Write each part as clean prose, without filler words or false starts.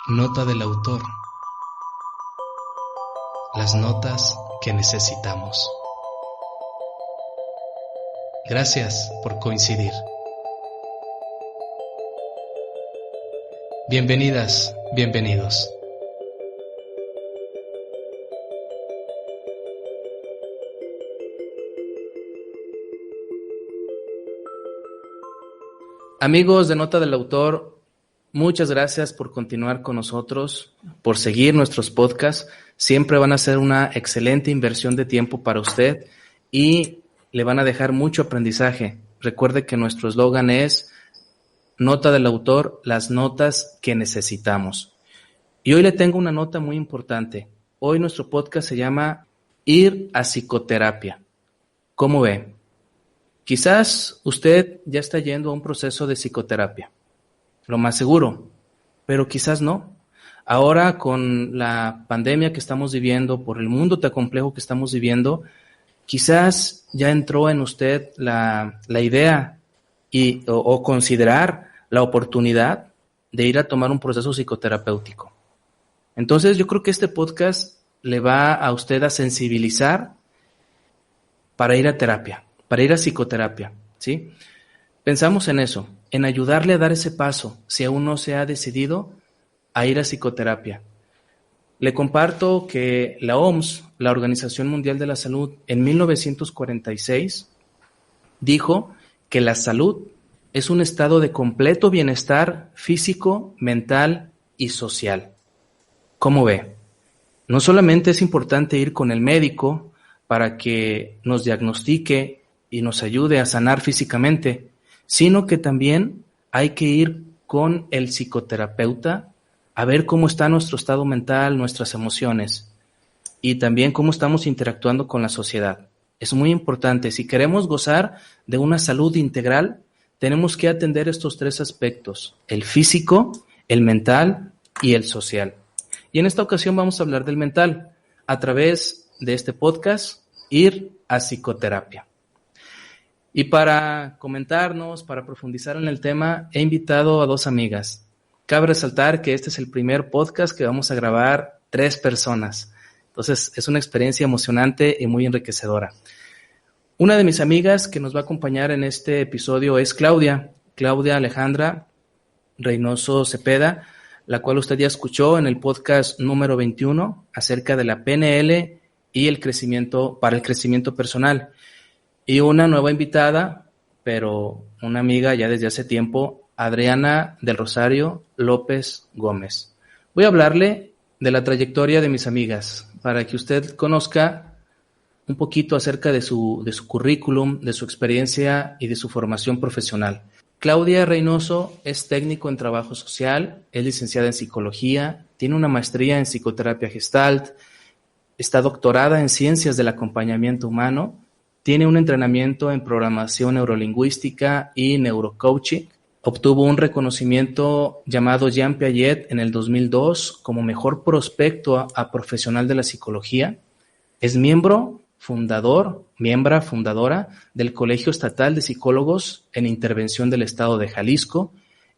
Nota del autor. Las notas que necesitamos. Gracias por coincidir. Bienvenidas, bienvenidos. Amigos de Nota del Autor, muchas gracias por continuar con nosotros, por seguir nuestros podcasts. Siempre van a ser una excelente inversión de tiempo para usted y le van a dejar mucho aprendizaje. Recuerde que nuestro eslogan es Nota del Autor, las notas que necesitamos. Y hoy le tengo una nota muy importante. Hoy nuestro podcast se llama Ir a Psicoterapia. ¿Cómo ve? Quizás usted ya está yendo a un proceso de psicoterapia, lo más seguro, pero quizás no. Ahora con la pandemia que estamos viviendo, por el mundo tan complejo que estamos viviendo, quizás ya entró en usted la idea o considerar la oportunidad de ir a tomar un proceso psicoterapéutico. Entonces yo creo que este podcast le va a usted a sensibilizar para ir a terapia, para ir a psicoterapia, ¿sí? Pensamos en eso, en ayudarle a dar ese paso, si aún no se ha decidido a ir a psicoterapia. Le comparto que la OMS, la Organización Mundial de la Salud, en 1946, dijo que la salud es un estado de completo bienestar físico, mental y social. ¿Cómo ve? No solamente es importante ir con el médico para que nos diagnostique y nos ayude a sanar físicamente, sino que también hay que ir con el psicoterapeuta a ver cómo está nuestro estado mental, nuestras emociones y también cómo estamos interactuando con la sociedad. Es muy importante. Si queremos gozar de una salud integral, tenemos que atender estos tres aspectos: el físico, el mental y el social. Y en esta ocasión vamos a hablar del mental a través de este podcast, Ir a Psicoterapia. Y para comentarnos, para profundizar en el tema, he invitado a dos amigas. Cabe resaltar que este es el primer podcast que vamos a grabar 3 personas. Entonces es una experiencia emocionante y muy enriquecedora. Una de mis amigas que nos va a acompañar en este episodio es Claudia Alejandra Reynoso Cepeda, la cual usted ya escuchó en el podcast número 21 acerca de la PNL y el crecimiento para el crecimiento personal. Y una nueva invitada, pero una amiga ya desde hace tiempo, Adriana del Rosario López Gómez. Voy a hablarle de la trayectoria de mis amigas para que usted conozca un poquito acerca de su currículum, de su experiencia y de su formación profesional. Claudia Reynoso es técnico en trabajo social, es licenciada en psicología, tiene una maestría en psicoterapia gestalt, está doctorada en ciencias del acompañamiento humano, tiene un entrenamiento en programación neurolingüística y neurocoaching. Obtuvo un reconocimiento llamado Jean Piaget en el 2002 como mejor prospecto a profesional de la psicología. Es miembra fundadora del Colegio Estatal de Psicólogos en Intervención del Estado de Jalisco.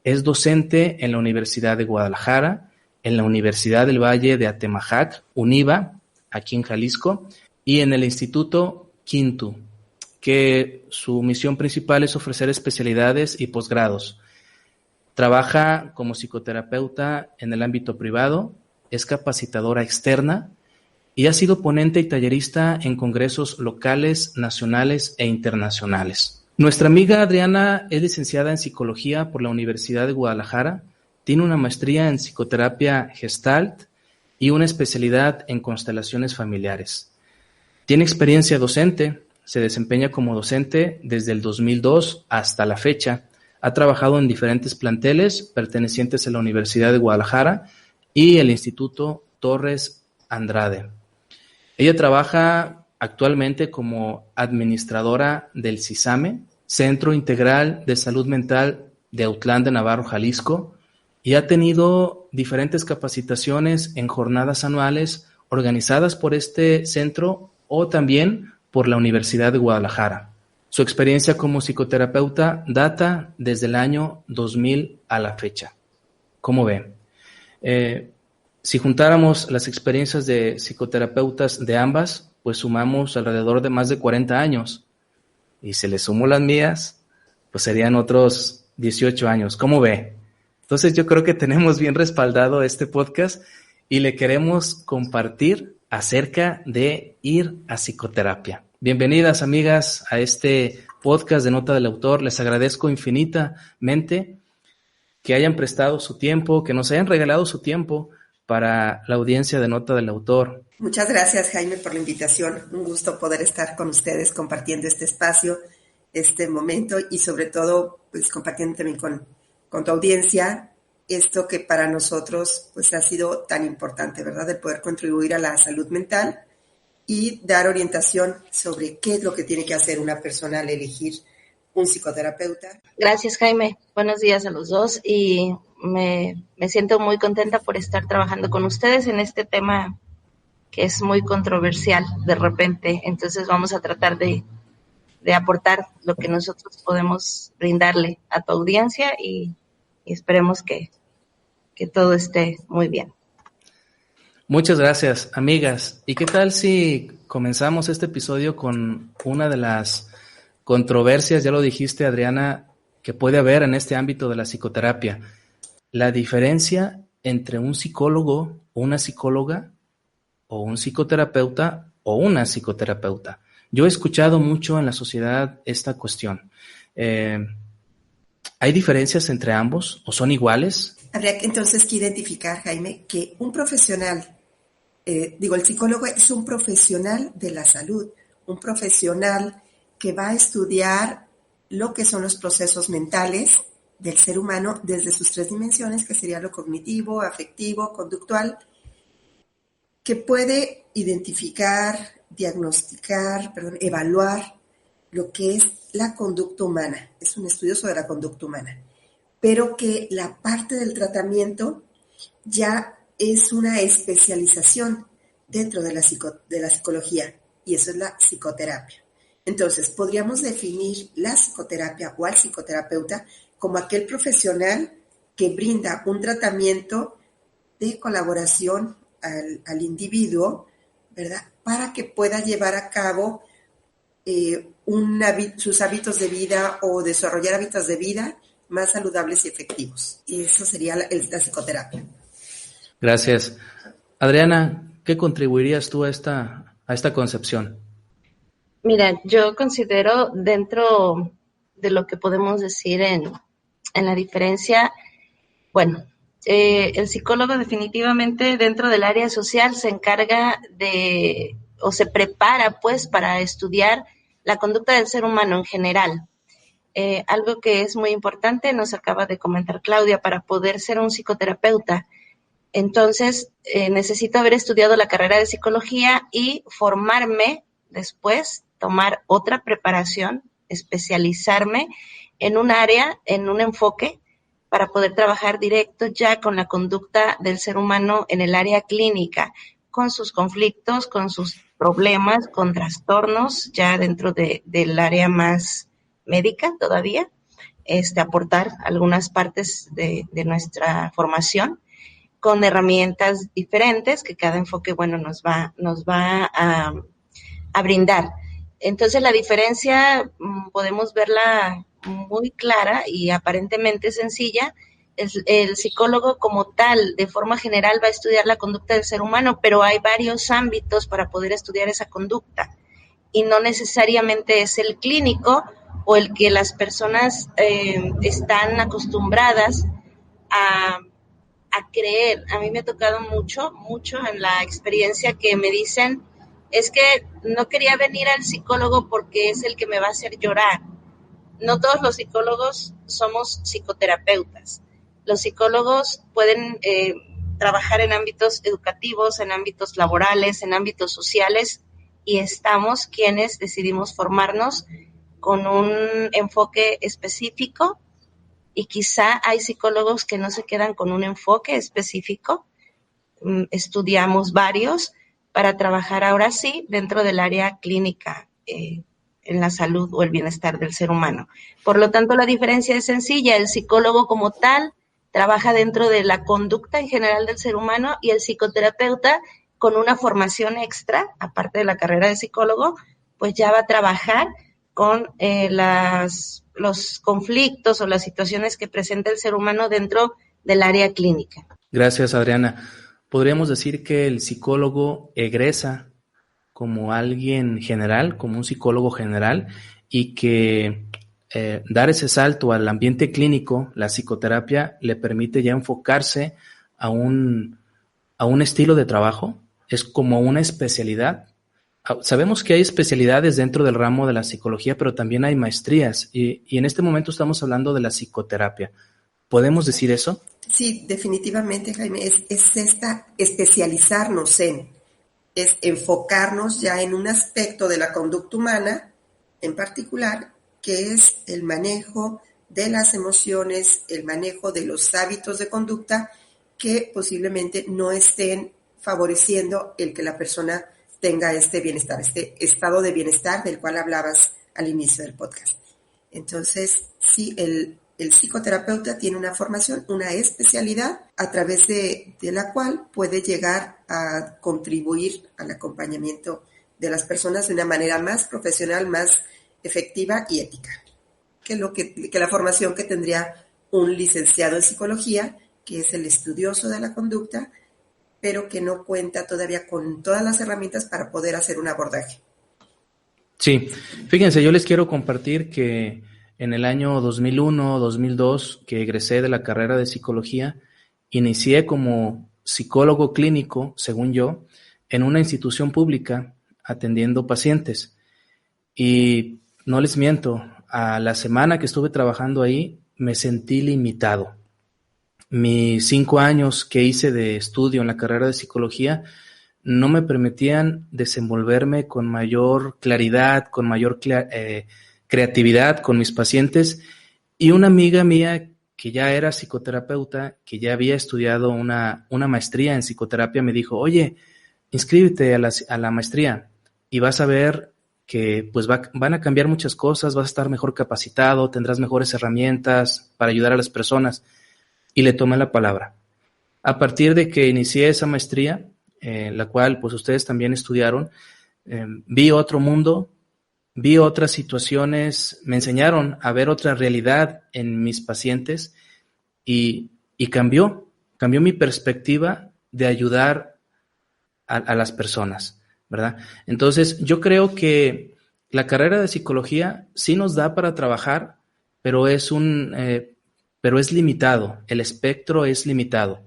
Es docente en la Universidad de Guadalajara, en la Universidad del Valle de Atemajac, UNIVA, aquí en Jalisco, y en el Instituto Quinto, que su misión principal es ofrecer especialidades y posgrados. Trabaja como psicoterapeuta en el ámbito privado, es capacitadora externa y ha sido ponente y tallerista en congresos locales, nacionales e internacionales. Nuestra amiga Adriana es licenciada en psicología por la Universidad de Guadalajara, tiene una maestría en psicoterapia gestalt y una especialidad en constelaciones familiares. Tiene experiencia docente, se desempeña como docente desde el 2002 hasta la fecha. Ha trabajado en diferentes planteles pertenecientes a la Universidad de Guadalajara y el Instituto Torres Andrade. Ella trabaja actualmente como administradora del CISAME, Centro Integral de Salud Mental de Autlán de Navarro, Jalisco, y ha tenido diferentes capacitaciones en jornadas anuales organizadas por este centro o también por la Universidad de Guadalajara. Su experiencia como psicoterapeuta data desde el año 2000 a la fecha. ¿Cómo ve? Si juntáramos las experiencias de psicoterapeutas de ambas, pues sumamos alrededor de más de 40 años. Y si le sumo las mías, pues serían otros 18 años. ¿Cómo ve? Entonces yo creo que tenemos bien respaldado este podcast y le queremos compartir acerca de ir a psicoterapia. Bienvenidas, amigas, a este podcast de Nota del Autor. Les agradezco infinitamente que hayan prestado su tiempo, que nos hayan regalado su tiempo para la audiencia de Nota del Autor. Muchas gracias, Jaime, por la invitación. Un gusto poder estar con ustedes compartiendo este espacio, este momento y sobre todo pues compartiendo también con tu audiencia esto que para nosotros pues ha sido tan importante, ¿verdad? De poder contribuir a la salud mental y dar orientación sobre qué es lo que tiene que hacer una persona al elegir un psicoterapeuta. Gracias, Jaime. Buenos días a los dos y me siento muy contenta por estar trabajando con ustedes en este tema que es muy controversial de repente. Entonces vamos a tratar de aportar lo que nosotros podemos brindarle a tu audiencia y esperemos que todo esté muy bien. Muchas gracias, amigas. ¿Y qué tal si comenzamos este episodio con una de las controversias, ya lo dijiste, Adriana, que puede haber en este ámbito de la psicoterapia? La diferencia entre un psicólogo, una psicóloga, o un psicoterapeuta, o una psicoterapeuta. Yo he escuchado mucho en la sociedad esta cuestión. ¿Hay diferencias entre ambos o son iguales? Habría entonces que identificar, Jaime, que un profesional, el psicólogo es un profesional de la salud, un profesional que va a estudiar lo que son los procesos mentales del ser humano desde sus 3 dimensiones, que sería lo cognitivo, afectivo, conductual, que puede identificar, diagnosticar, evaluar lo que es la conducta humana. Es un estudio sobre la conducta humana, pero que la parte del tratamiento ya es una especialización dentro de la psicología, y eso es la psicoterapia. Entonces, podríamos definir la psicoterapia o al psicoterapeuta como aquel profesional que brinda un tratamiento de colaboración al individuo, ¿verdad? Para que pueda llevar a cabo sus hábitos de vida o desarrollar hábitos de vida más saludables y efectivos. Y eso sería la psicoterapia. Gracias. Adriana, ¿qué contribuirías tú a esta concepción? Mira, yo considero dentro de lo que podemos decir en la diferencia, bueno, el psicólogo definitivamente dentro del área social se encarga o se prepara pues para estudiar la conducta del ser humano en general. Algo que es muy importante, nos acaba de comentar Claudia, para poder ser un psicoterapeuta. Entonces, necesito haber estudiado la carrera de psicología y formarme después, tomar otra preparación, especializarme en un área, en un enfoque, para poder trabajar directo ya con la conducta del ser humano en el área clínica, con sus conflictos, con sus problemas, con trastornos, ya dentro del área más médica todavía, aportar algunas partes de nuestra formación con herramientas diferentes que cada enfoque, bueno, nos va a brindar. Entonces, la diferencia podemos verla muy clara y aparentemente sencilla. El psicólogo como tal, de forma general, va a estudiar la conducta del ser humano, pero hay varios ámbitos para poder estudiar esa conducta y no necesariamente es el clínico o el que las personas están acostumbradas a creer. A mí me ha tocado mucho en la experiencia que me dicen, es que no quería venir al psicólogo porque es el que me va a hacer llorar. No todos los psicólogos somos psicoterapeutas. Los psicólogos pueden trabajar en ámbitos educativos, en ámbitos laborales, en ámbitos sociales, y estamos quienes decidimos formarnos con un enfoque específico, y quizá hay psicólogos que no se quedan con un enfoque específico. Estudiamos varios para trabajar ahora sí dentro del área clínica en la salud o el bienestar del ser humano. Por lo tanto, la diferencia es sencilla. El psicólogo como tal trabaja dentro de la conducta en general del ser humano, y el psicoterapeuta, con una formación extra, aparte de la carrera de psicólogo, pues ya va a trabajar con los conflictos o las situaciones que presenta el ser humano dentro del área clínica. Gracias, Adriana. Podríamos decir que el psicólogo egresa como alguien general, como un psicólogo general, y que dar ese salto al ambiente clínico, la psicoterapia, le permite ya enfocarse a un estilo de trabajo. Es como una especialidad. Sabemos que hay especialidades dentro del ramo de la psicología, pero también hay maestrías, y en este momento estamos hablando de la psicoterapia. ¿Podemos decir eso? Sí, definitivamente, Jaime, es especializarnos es enfocarnos ya en un aspecto de la conducta humana en particular, que es el manejo de las emociones, el manejo de los hábitos de conducta que posiblemente no estén favoreciendo el que la persona tenga este bienestar, este estado de bienestar del cual hablabas al inicio del podcast. Entonces, sí, el psicoterapeuta tiene una formación, una especialidad a través de la cual puede llegar a contribuir al acompañamiento de las personas de una manera más profesional, más efectiva y ética, que la formación que tendría un licenciado en psicología, que es el estudioso de la conducta, pero que no cuenta todavía con todas las herramientas para poder hacer un abordaje. Sí, fíjense, yo les quiero compartir que en el año 2001, 2002, que egresé de la carrera de psicología, inicié como psicólogo clínico, según yo, en una institución pública atendiendo pacientes. Y no les miento, a la semana que estuve trabajando ahí me sentí limitado. Mis 5 años que hice de estudio en la carrera de psicología no me permitían desenvolverme con mayor claridad, con mayor creatividad con mis pacientes, y una amiga mía que ya era psicoterapeuta, que ya había estudiado una maestría en psicoterapia, me dijo: oye, inscríbete a la maestría y vas a ver que pues van a cambiar muchas cosas, vas a estar mejor capacitado, tendrás mejores herramientas para ayudar a las personas. Y le tomé la palabra. A partir de que inicié esa maestría, la cual pues ustedes también estudiaron, vi otro mundo, vi otras situaciones, me enseñaron a ver otra realidad en mis pacientes, y cambió mi perspectiva de ayudar a las personas, ¿verdad? Entonces, yo creo que la carrera de psicología sí nos da para trabajar, pero es limitado, el espectro es limitado.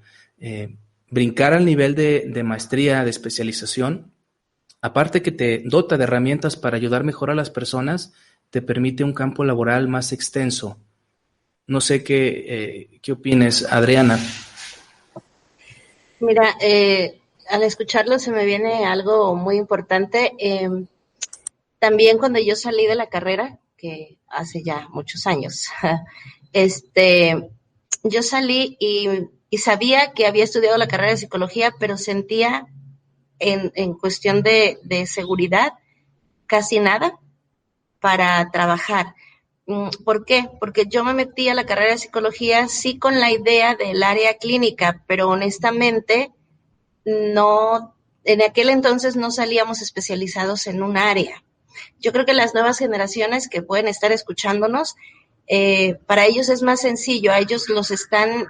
Brincar al nivel de maestría, de especialización, aparte que te dota de herramientas para ayudar mejor a las personas, te permite un campo laboral más extenso. No sé qué opines, Adriana. Mira, al escucharlo se me viene algo muy importante. También cuando yo salí de la carrera, que hace ya muchos años, yo salí y sabía que había estudiado la carrera de psicología, pero sentía en cuestión de seguridad casi nada para trabajar. ¿Por qué? Porque yo me metí a la carrera de psicología sí con la idea del área clínica, pero honestamente no, en aquel entonces no salíamos especializados en un área. Yo creo que las nuevas generaciones que pueden estar escuchándonos, para ellos es más sencillo, a ellos los están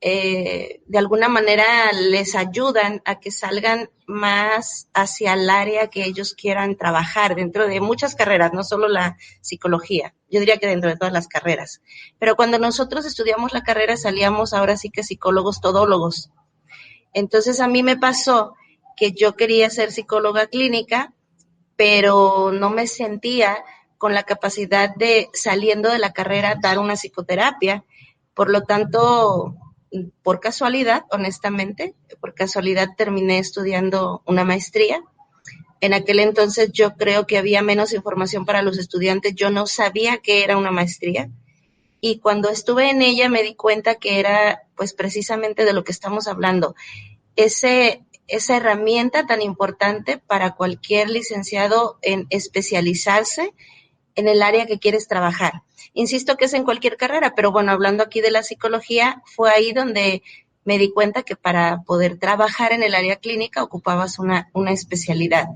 de alguna manera les ayudan a que salgan más hacia el área que ellos quieran trabajar dentro de muchas carreras, no solo la psicología, yo diría que dentro de todas las carreras. Pero cuando nosotros estudiamos la carrera salíamos ahora sí que psicólogos todólogos. Entonces a mí me pasó que yo quería ser psicóloga clínica, pero no me sentía con la capacidad de, saliendo de la carrera, dar una psicoterapia. Por lo tanto, por casualidad, honestamente, por casualidad terminé estudiando una maestría. En aquel entonces yo creo que había menos información para los estudiantes, yo no sabía qué era una maestría, y cuando estuve en ella me di cuenta que era pues precisamente de lo que estamos hablando, esa herramienta tan importante para cualquier licenciado en especializarse en el área que quieres trabajar. Insisto que es en cualquier carrera, pero bueno, hablando aquí de la psicología, fue ahí donde me di cuenta que para poder trabajar en el área clínica ocupabas una especialidad.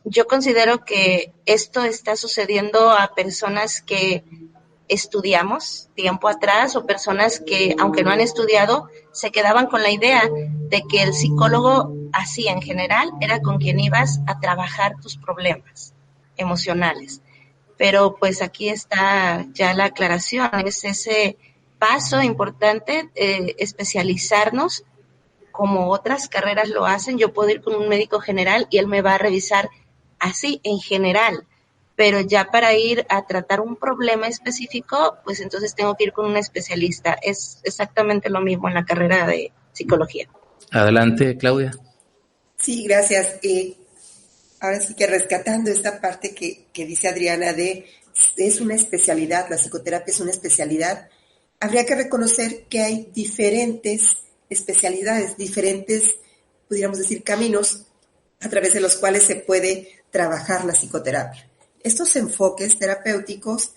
Yo considero que esto está sucediendo a personas que estudiamos tiempo atrás o personas que, aunque no han estudiado, se quedaban con la idea de que el psicólogo, así en general, era con quien ibas a trabajar tus problemas emocionales. Pero pues aquí está ya la aclaración, es ese paso importante, especializarnos como otras carreras lo hacen. Yo puedo ir con un médico general y él me va a revisar así en general, pero ya para ir a tratar un problema específico, pues entonces tengo que ir con un especialista. Es exactamente lo mismo en la carrera de psicología. Adelante, Claudia. Sí, gracias. Ahora sí que rescatando esta parte que dice Adriana es una especialidad, la psicoterapia es una especialidad, habría que reconocer que hay diferentes especialidades, diferentes, pudiéramos decir, caminos a través de los cuales se puede trabajar la psicoterapia. Estos enfoques terapéuticos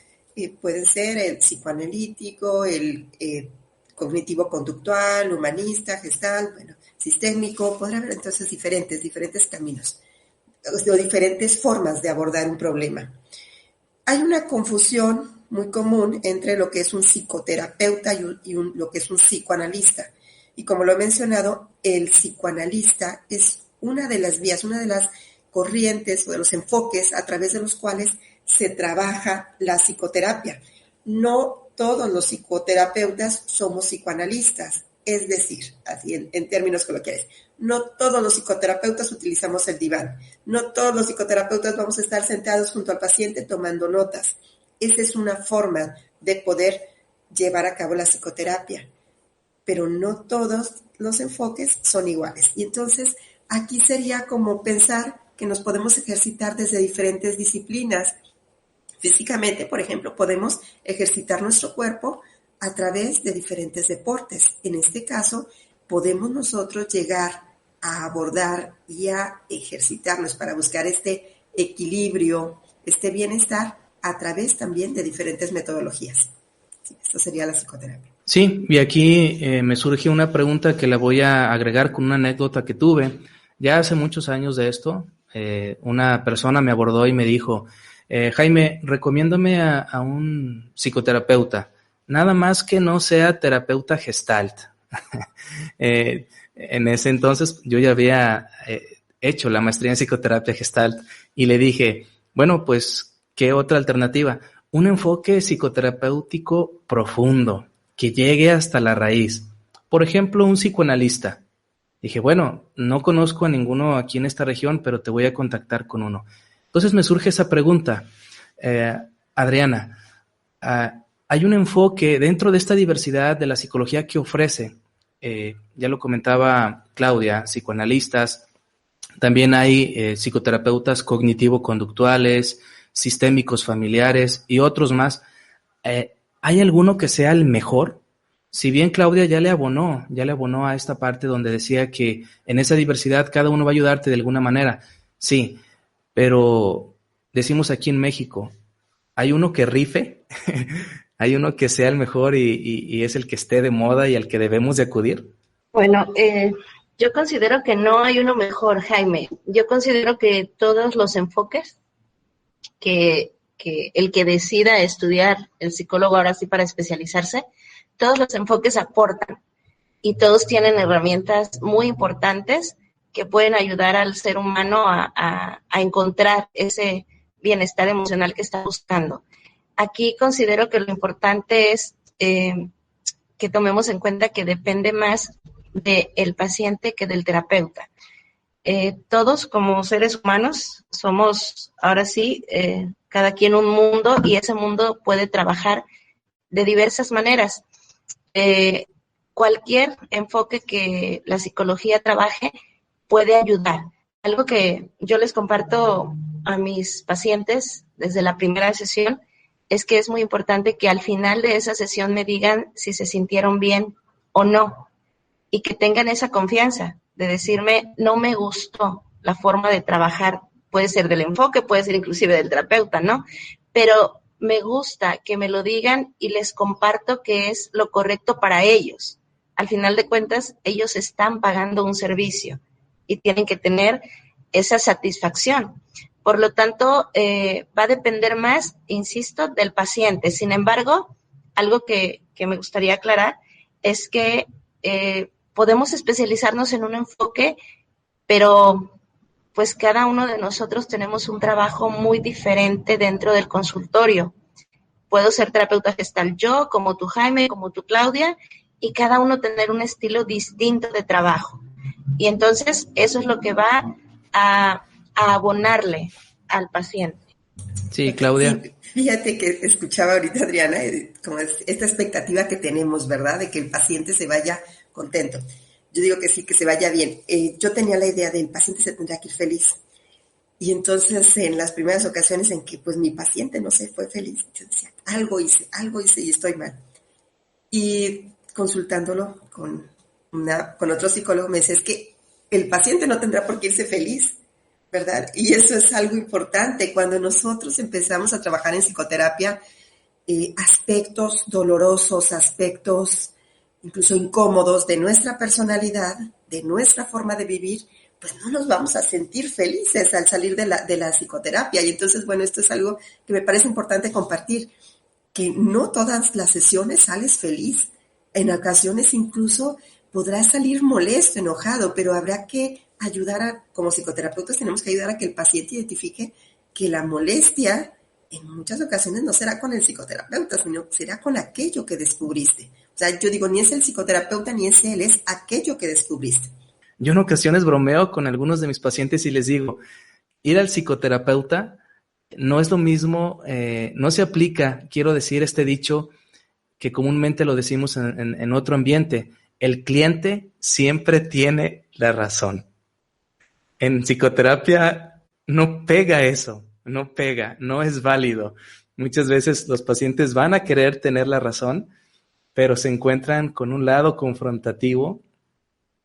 pueden ser el psicoanalítico, el cognitivo-conductual, humanista, gestal, sistémico. Podrá haber entonces diferentes caminos o diferentes formas de abordar un problema. Hay una confusión muy común entre lo que es un psicoterapeuta y lo que es un psicoanalista. Y como lo he mencionado, el psicoanalista es una de las vías, una de las corrientes o de los enfoques a través de los cuales se trabaja la psicoterapia. No todos los psicoterapeutas somos psicoanalistas, es decir, así en términos coloquiales, no todos los psicoterapeutas utilizamos el diván, no todos los psicoterapeutas vamos a estar sentados junto al paciente tomando notas. Esa es una forma de poder llevar a cabo la psicoterapia, pero no todos los enfoques son iguales. Y entonces aquí sería como pensar que nos podemos ejercitar desde diferentes disciplinas. Físicamente, por ejemplo, podemos ejercitar nuestro cuerpo a través de diferentes deportes. En este caso, podemos nosotros llegar a abordar y a ejercitarnos para buscar este equilibrio, este bienestar a través también de diferentes metodologías. Sí, esto sería la psicoterapia. Sí, y aquí me surge una pregunta que la voy a agregar con una anécdota que tuve. Ya hace muchos años de esto, una persona me abordó y me dijo, Jaime, recomiéndame a un psicoterapeuta, nada más que no sea terapeuta gestalt. En ese entonces yo ya había hecho la maestría en psicoterapia gestalt y le dije, bueno, pues, ¿qué otra alternativa? Un enfoque psicoterapéutico profundo, que llegue hasta la raíz. Por ejemplo, un psicoanalista. Dije, bueno, no conozco a ninguno aquí en esta región, pero te voy a contactar con uno. Entonces me surge esa pregunta, Adriana, hay un enfoque dentro de esta diversidad de la psicología que ofrece, ya lo comentaba Claudia, psicoanalistas, también hay psicoterapeutas cognitivo-conductuales, sistémicos familiares y otros más. ¿Hay alguno que sea el mejor? Si bien Claudia ya le abonó a esta parte donde decía que en esa diversidad cada uno va a ayudarte de alguna manera. Sí, pero decimos aquí en México, ¿hay uno que rife? ¿Hay uno que sea el mejor y es el que esté de moda y al que debemos de acudir? Bueno, yo considero que no hay uno mejor, Jaime. Yo considero que todos los enfoques que el que decida estudiar el psicólogo ahora sí para especializarse, todos los enfoques aportan y todos tienen herramientas muy importantes que pueden ayudar al ser humano a encontrar ese bienestar emocional que está buscando. Aquí considero que lo importante es que tomemos en cuenta que depende más del paciente que del terapeuta. Todos como seres humanos somos, ahora sí, cada quien un mundo y ese mundo puede trabajar de diversas maneras. Cualquier enfoque que la psicología trabaje puede ayudar. Algo que yo les comparto a mis pacientes desde la primera sesión es que es muy importante que al final de esa sesión me digan si se sintieron bien o no y que tengan esa confianza de decirme, no me gustó la forma de trabajar, puede ser del enfoque, puede ser inclusive del terapeuta, ¿no? Pero me gusta que me lo digan y les comparto que es lo correcto para ellos. Al final de cuentas, ellos están pagando un servicio y tienen que tener esa satisfacción. Por lo tanto, va a depender más, insisto, del paciente. Sin embargo, algo que me gustaría aclarar es que podemos especializarnos en un enfoque, pero pues cada uno de nosotros tenemos un trabajo muy diferente dentro del consultorio. Puedo ser terapeuta gestal yo, como tú Jaime, como tú Claudia, y cada uno tener un estilo distinto de trabajo. Y entonces eso es lo que va a abonarle al paciente. Sí, Claudia. Sí, fíjate que escuchaba ahorita, Adriana, como esta expectativa que tenemos, ¿verdad? De que el paciente se vaya contento. Yo digo que sí, que se vaya bien. Yo tenía la idea del paciente se tendrá que ir feliz. Y entonces en las primeras ocasiones en que pues mi paciente no se fue feliz, yo decía, algo hice y estoy mal. Y consultándolo con otro psicólogo me dice, es que el paciente no tendrá por qué irse feliz, ¿verdad? Y eso es algo importante. Cuando nosotros empezamos a trabajar en psicoterapia, aspectos dolorosos, aspectos incluso incómodos de nuestra personalidad, de nuestra forma de vivir, pues no nos vamos a sentir felices al salir de la psicoterapia. Y entonces, bueno, esto es algo que me parece importante compartir, que no todas las sesiones sales feliz. En ocasiones incluso podrás salir molesto, enojado, pero habrá que ayudar como psicoterapeutas tenemos que ayudar a que el paciente identifique que la molestia en muchas ocasiones no será con el psicoterapeuta, sino será con aquello que descubriste. O sea, yo digo, ni es el psicoterapeuta ni es él, es aquello que descubriste. Yo en ocasiones bromeo con algunos de mis pacientes y les digo, ir al psicoterapeuta no es lo mismo, no se aplica, quiero decir este dicho que comúnmente lo decimos en otro ambiente, el cliente siempre tiene la razón. En psicoterapia no pega eso, no pega, no es válido. Muchas veces los pacientes van a querer tener la razón, pero se encuentran con un lado confrontativo,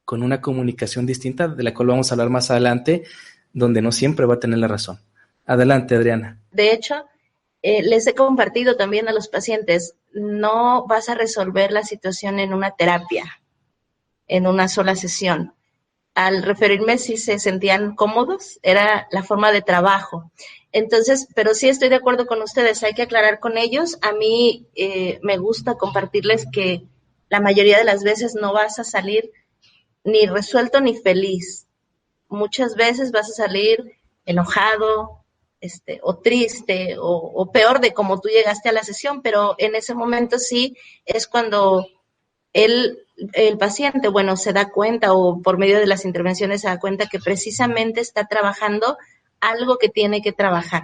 con una comunicación distinta, de la cual vamos a hablar más adelante, donde no siempre va a tener la razón. Adelante, Adriana. De hecho, les he compartido también a los pacientes, no vas a resolver la situación en una terapia, en una sola sesión. Al referirme si se sentían cómodos, era la forma de trabajo. Entonces, pero sí estoy de acuerdo con ustedes, hay que aclarar con ellos. A mí me gusta compartirles que la mayoría de las veces no vas a salir ni resuelto ni feliz. Muchas veces vas a salir enojado, o triste, o peor de cómo tú llegaste a la sesión, pero en ese momento sí es cuando el paciente, bueno, se da cuenta o por medio de las intervenciones se da cuenta que precisamente está trabajando algo que tiene que trabajar.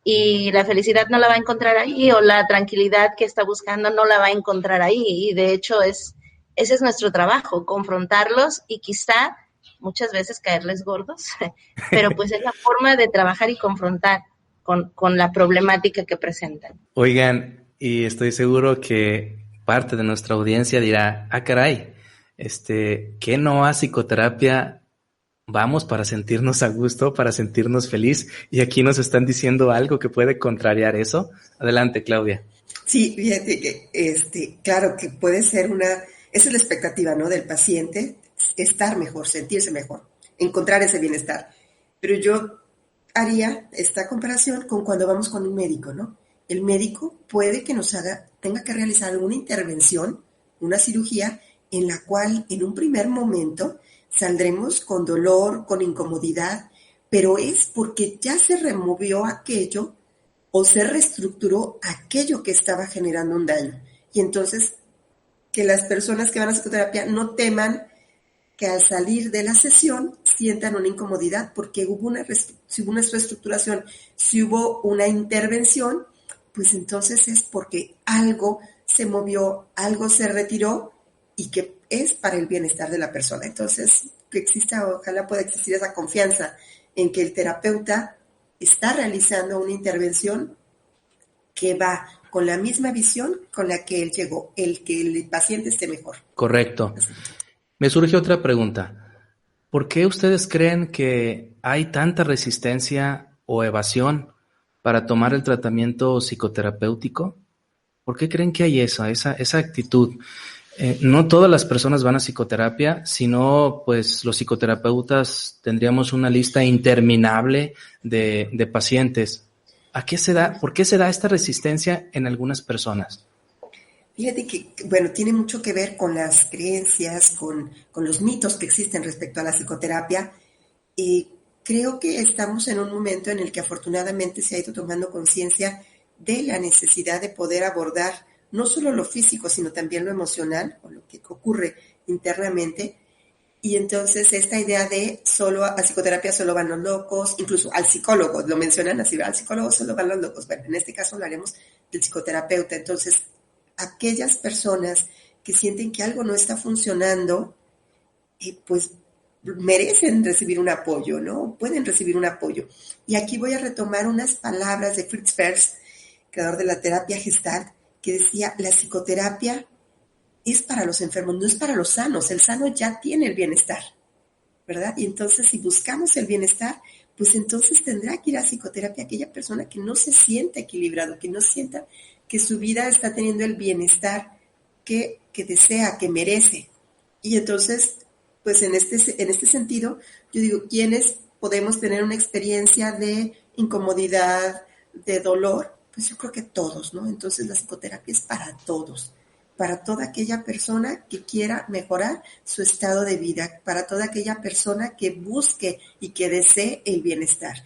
Y la felicidad no la va a encontrar ahí, o la tranquilidad que está buscando no la va a encontrar ahí. Y de hecho ese es nuestro trabajo, confrontarlos y quizá muchas veces caerles gordos, pero pues es la forma de trabajar y confrontar con la problemática que presentan. Oigan, y estoy seguro que parte de nuestra audiencia dirá, caray, ¿qué no a psicoterapia vamos para sentirnos a gusto, para sentirnos feliz? Y aquí nos están diciendo algo que puede contrariar eso. Adelante, Claudia. Sí, fíjate que, claro que puede ser esa es la expectativa, ¿no? Del paciente, estar mejor, sentirse mejor, encontrar ese bienestar. Pero yo haría esta comparación con cuando vamos con un médico, ¿no? El médico puede que tenga que realizar alguna intervención, una cirugía, en la cual en un primer momento saldremos con dolor, con incomodidad, pero es porque ya se removió aquello o se reestructuró aquello que estaba generando un daño. Y entonces, que las personas que van a psicoterapia no teman que al salir de la sesión sientan una incomodidad porque si hubo una reestructuración, si hubo una intervención, pues entonces es porque algo se movió, algo se retiró y que es para el bienestar de la persona. Entonces, ojalá pueda existir esa confianza en que el terapeuta está realizando una intervención que va con la misma visión con la que él llegó, el que el paciente esté mejor. Correcto. Me surge otra pregunta. ¿Por qué ustedes creen que hay tanta resistencia o evasión para tomar el tratamiento psicoterapéutico? ¿Por qué creen que hay esa actitud? No todas las personas van a psicoterapia, sino pues los psicoterapeutas tendríamos una lista interminable de pacientes. ¿A qué se da? ¿Por qué se da esta resistencia en algunas personas? Fíjate que, bueno, tiene mucho que ver con las creencias, con los mitos que existen respecto a la psicoterapia. Creo que estamos en un momento en el que afortunadamente se ha ido tomando conciencia de la necesidad de poder abordar no solo lo físico, sino también lo emocional, o lo que ocurre internamente. Y entonces esta idea de solo a psicoterapia solo van los locos, incluso al psicólogo, lo mencionan así, al psicólogo solo van los locos. Bueno, en este caso hablaremos del psicoterapeuta. Entonces, aquellas personas que sienten que algo no está funcionando, pues merecen recibir un apoyo, ¿no? Pueden recibir un apoyo. Y aquí voy a retomar unas palabras de Fritz Perls, creador de la terapia Gestalt, que decía, la psicoterapia es para los enfermos, no es para los sanos. El sano ya tiene el bienestar, ¿verdad? Y entonces, si buscamos el bienestar, pues entonces tendrá que ir a psicoterapia aquella persona que no se sienta equilibrado, que no sienta que su vida está teniendo el bienestar que desea, que merece. Y entonces, pues en este sentido, yo digo, ¿quiénes podemos tener una experiencia de incomodidad, de dolor? Pues yo creo que todos, ¿no? Entonces la psicoterapia es para todos, para toda aquella persona que quiera mejorar su estado de vida, para toda aquella persona que busque y que desee el bienestar.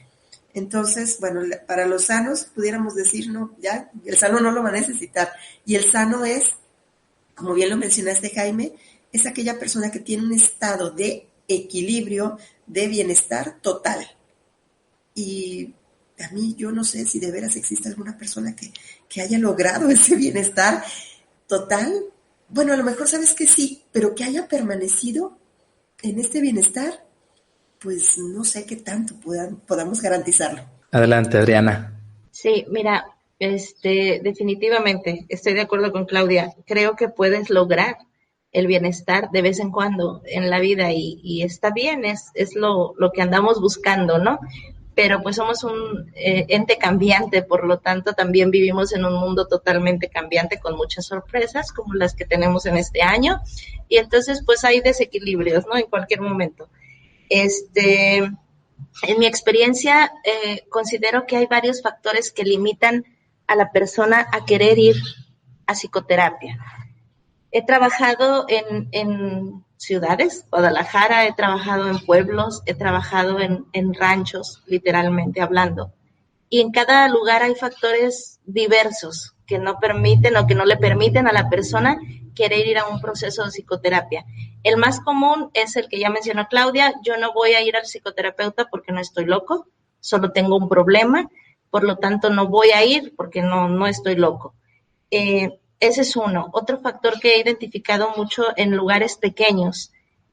Entonces, bueno, para los sanos pudiéramos decir, no, ya, el sano no lo va a necesitar. Y el sano es, como bien lo mencionaste, Jaime, es aquella persona que tiene un estado de equilibrio, de bienestar total. Y a mí yo no sé si de veras existe alguna persona que haya logrado ese bienestar total. Bueno, a lo mejor sabes que sí, pero que haya permanecido en este bienestar, pues no sé qué tanto podamos garantizarlo. Adelante, Adriana. Sí, mira, definitivamente estoy de acuerdo con Claudia. Creo que puedes lograr el bienestar de vez en cuando en la vida y está bien, es lo que andamos buscando, ¿no? Pero pues somos un ente cambiante, por lo tanto también vivimos en un mundo totalmente cambiante con muchas sorpresas como las que tenemos en este año y entonces pues hay desequilibrios, ¿no? En cualquier momento. En mi experiencia considero que hay varios factores que limitan a la persona a querer ir a psicoterapia. He trabajado en ciudades, Guadalajara, he trabajado en pueblos, he trabajado en ranchos, literalmente hablando. Y en cada lugar hay factores diversos que no permiten o que no le permiten a la persona querer ir a un proceso de psicoterapia. El más común es el que ya mencionó Claudia, yo no voy a ir al psicoterapeuta porque no estoy loco, solo tengo un problema, por lo tanto no voy a ir porque no estoy loco. Ese es uno. Otro factor que he identificado mucho en lugares pequeños.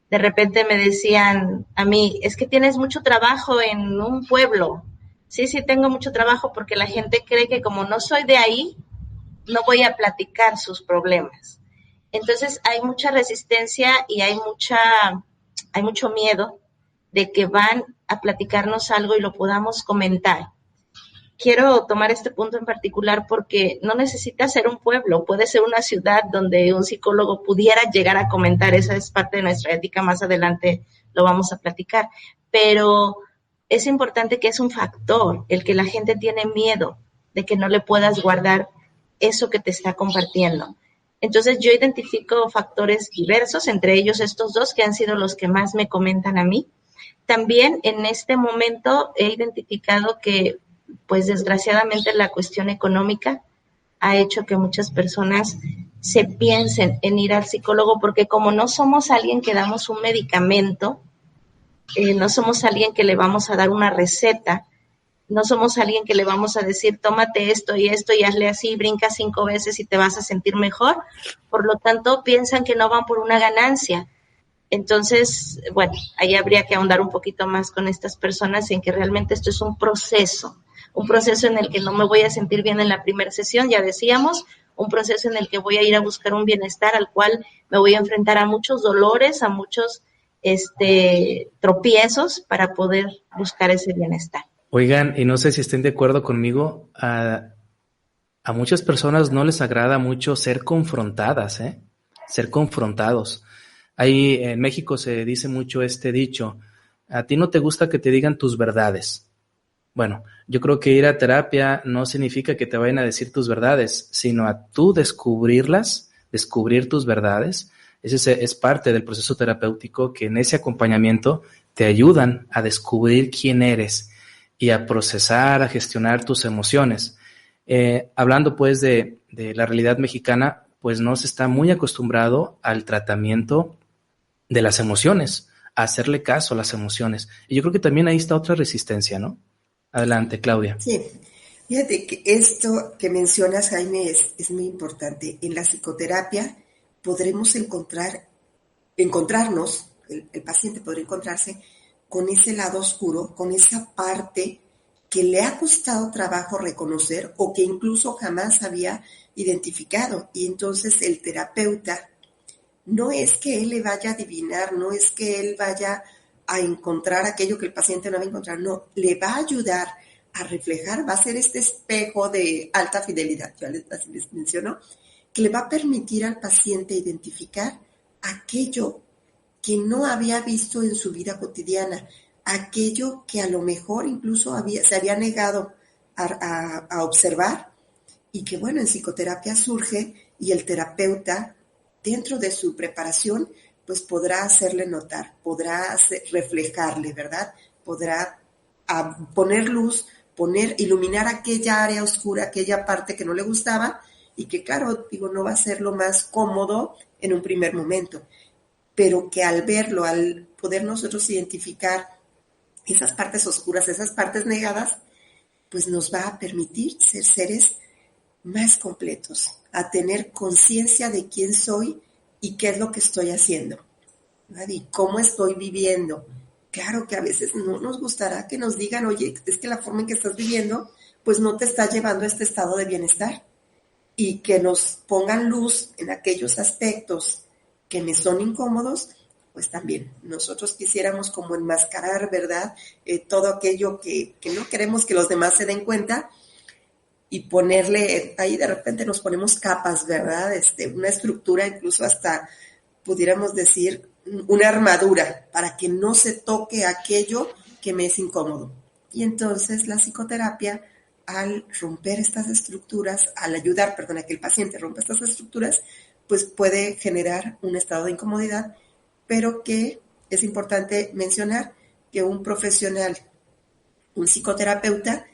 De repente me decían a mí, es que tienes mucho trabajo en un pueblo. Sí, tengo mucho trabajo porque la gente cree que como no soy de ahí, no voy a platicar sus problemas. Entonces hay mucha resistencia y hay mucho miedo de que van a platicarnos algo y lo podamos comentar. Quiero tomar este punto en particular porque no necesita ser un pueblo, puede ser una ciudad donde un psicólogo pudiera llegar a comentar, esa es parte de nuestra ética, más adelante lo vamos a platicar, pero es importante que es un factor, el que la gente tiene miedo de que no le puedas guardar eso que te está compartiendo. Entonces yo identifico factores diversos, entre ellos estos dos que han sido los que más me comentan a mí. También en este momento he identificado que pues desgraciadamente la cuestión económica ha hecho que muchas personas se piensen en ir al psicólogo porque como no somos alguien que damos un medicamento, no somos alguien que le vamos a dar una receta, no somos alguien que le vamos a decir tómate esto y hazle así, brinca 5 veces y te vas a sentir mejor, por lo tanto piensan que no van por una ganancia. Entonces, bueno, ahí habría que ahondar un poquito más con estas personas en que realmente esto es un proceso en el que no me voy a sentir bien en la primera sesión, ya decíamos, un proceso en el que voy a ir a buscar un bienestar al cual me voy a enfrentar a muchos dolores, a muchos tropiezos para poder buscar ese bienestar. Oigan, y no sé si estén de acuerdo conmigo, a muchas personas no les agrada mucho ser confrontadas, ser confrontados. Ahí en México se dice mucho este dicho: a ti no te gusta que te digan tus verdades. Bueno, yo creo que ir a terapia no significa que te vayan a decir tus verdades, sino a tú descubrirlas, descubrir tus verdades. Ese es parte del proceso terapéutico, que en ese acompañamiento te ayudan a descubrir quién eres y a procesar, a gestionar tus emociones. Hablando pues de la realidad mexicana, pues no se está muy acostumbrado al tratamiento de las emociones, a hacerle caso a las emociones. Y yo creo que también ahí está otra resistencia, ¿no? Adelante, Claudia. Sí, fíjate que esto que mencionas, Jaime, es muy importante. En la psicoterapia podremos encontrarnos, el paciente podrá encontrarse con ese lado oscuro, con esa parte que le ha costado trabajo reconocer o que incluso jamás había identificado. Y entonces el terapeuta no es que él le vaya a adivinar, no es que él vaya a encontrar aquello que el paciente no va a encontrar, no, le va a ayudar a reflejar, va a ser este espejo de alta fidelidad, ya les menciono, que le va a permitir al paciente identificar aquello que no había visto en su vida cotidiana, aquello que a lo mejor incluso se había negado a observar, y que bueno, en psicoterapia surge y el terapeuta, dentro de su preparación, pues podrá hacerle notar, podrá reflejarle, ¿verdad? Podrá poner luz, iluminar aquella área oscura, aquella parte que no le gustaba y que, claro, digo, no va a ser lo más cómodo en un primer momento, pero que al verlo, al poder nosotros identificar esas partes oscuras, esas partes negadas, pues nos va a permitir ser seres más completos, a tener conciencia de quién soy y qué es lo que estoy haciendo, ¿verdad? Y cómo estoy viviendo. Claro que a veces no nos gustará que nos digan, oye, es que la forma en que estás viviendo, pues no te está llevando a este estado de bienestar, y que nos pongan luz en aquellos aspectos que me son incómodos, pues también nosotros quisiéramos como enmascarar, ¿verdad? Todo aquello que no queremos que los demás se den cuenta, y ponerle, ahí de repente nos ponemos capas, ¿verdad? Una estructura, incluso hasta pudiéramos decir una armadura, para que no se toque aquello que me es incómodo. Y entonces la psicoterapia, al romper estas estructuras, al ayudar, a que el paciente rompa estas estructuras, pues puede generar un estado de incomodidad, pero que es importante mencionar que un profesional, un psicoterapeuta,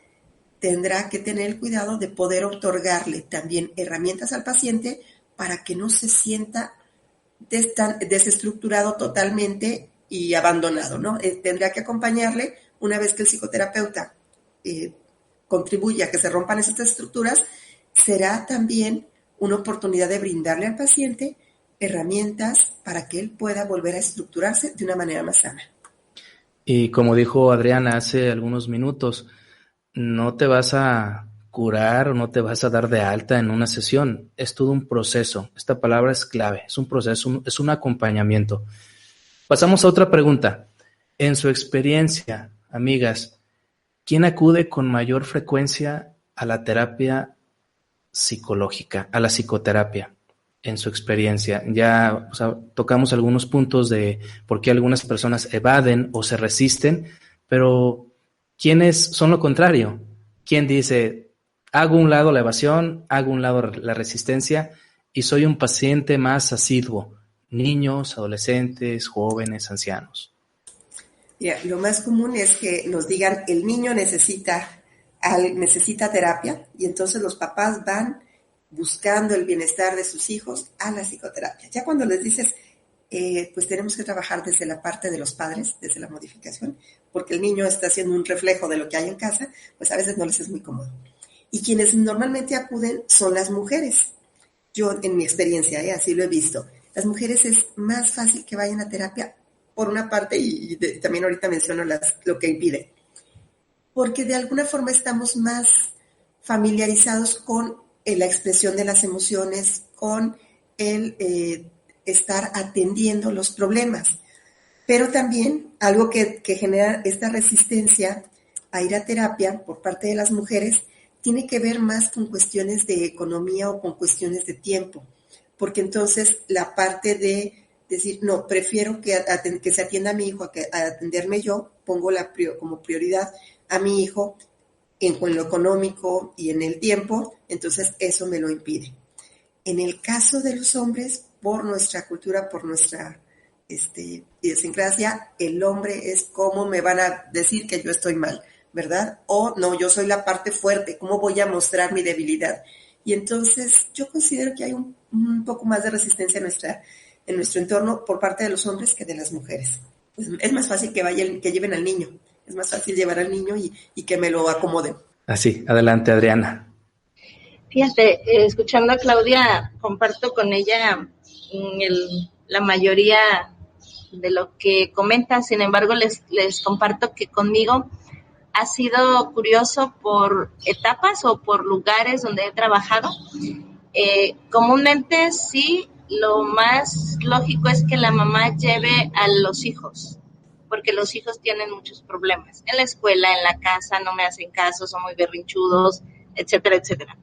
tendrá que tener el cuidado de poder otorgarle también herramientas al paciente para que no se sienta desestructurado totalmente y abandonado, ¿no? Tendrá que acompañarle una vez que el psicoterapeuta contribuye a que se rompan esas estructuras. Será también una oportunidad de brindarle al paciente herramientas para que él pueda volver a estructurarse de una manera más sana. Y como dijo Adriana hace algunos minutos, no te vas a curar o no te vas a dar de alta en una sesión. Es todo un proceso. Esta palabra es clave. Es un proceso, es un acompañamiento. Pasamos a otra pregunta. En su experiencia, amigas, ¿quién acude con mayor frecuencia a la terapia psicológica, a la psicoterapia? En su experiencia, ya tocamos algunos puntos de por qué algunas personas evaden o se resisten, pero ¿quiénes son lo contrario? ¿Quién dice, hago un lado la evasión, hago un lado la resistencia y soy un paciente más asiduo? Niños, adolescentes, jóvenes, ancianos. Mira, lo más común es que nos digan, el niño necesita terapia, y entonces los papás van buscando el bienestar de sus hijos a la psicoterapia. Ya cuando les dices, pues tenemos que trabajar desde la parte de los padres, desde la modificación, porque el niño está haciendo un reflejo de lo que hay en casa, pues a veces no les es muy cómodo. Y quienes normalmente acuden son las mujeres. Yo, en mi experiencia, así lo he visto. Las mujeres es más fácil que vayan a terapia, por una parte, y también ahorita menciono lo que impide. Porque de alguna forma estamos más familiarizados con la expresión de las emociones, con el estar atendiendo los problemas. Pero también algo que genera esta resistencia a ir a terapia por parte de las mujeres tiene que ver más con cuestiones de economía o con cuestiones de tiempo, porque entonces la parte de decir, no, prefiero que se atienda a mi hijo a atenderme yo, pongo como prioridad a mi hijo en lo económico y en el tiempo, entonces eso me lo impide. En el caso de los hombres, por nuestra cultura, por nuestra idiosincrasia, el hombre es cómo me van a decir que yo estoy mal, ¿verdad? O no, yo soy la parte fuerte, ¿cómo voy a mostrar mi debilidad? Y entonces yo considero que hay un poco más de resistencia en nuestro entorno por parte de los hombres que de las mujeres. Pues es más fácil que lleven al niño, es más fácil llevar al niño y que me lo acomoden. Así, adelante, Adriana. Fíjate, escuchando a Claudia, comparto con ella la mayoría de lo que comenta. Sin embargo, les comparto que conmigo ha sido curioso por etapas o por lugares donde he trabajado. Comúnmente sí, lo más lógico es que la mamá lleve a los hijos, porque los hijos tienen muchos problemas. En la escuela, en la casa, no me hacen caso, son muy berrinchudos, etcétera, etcétera.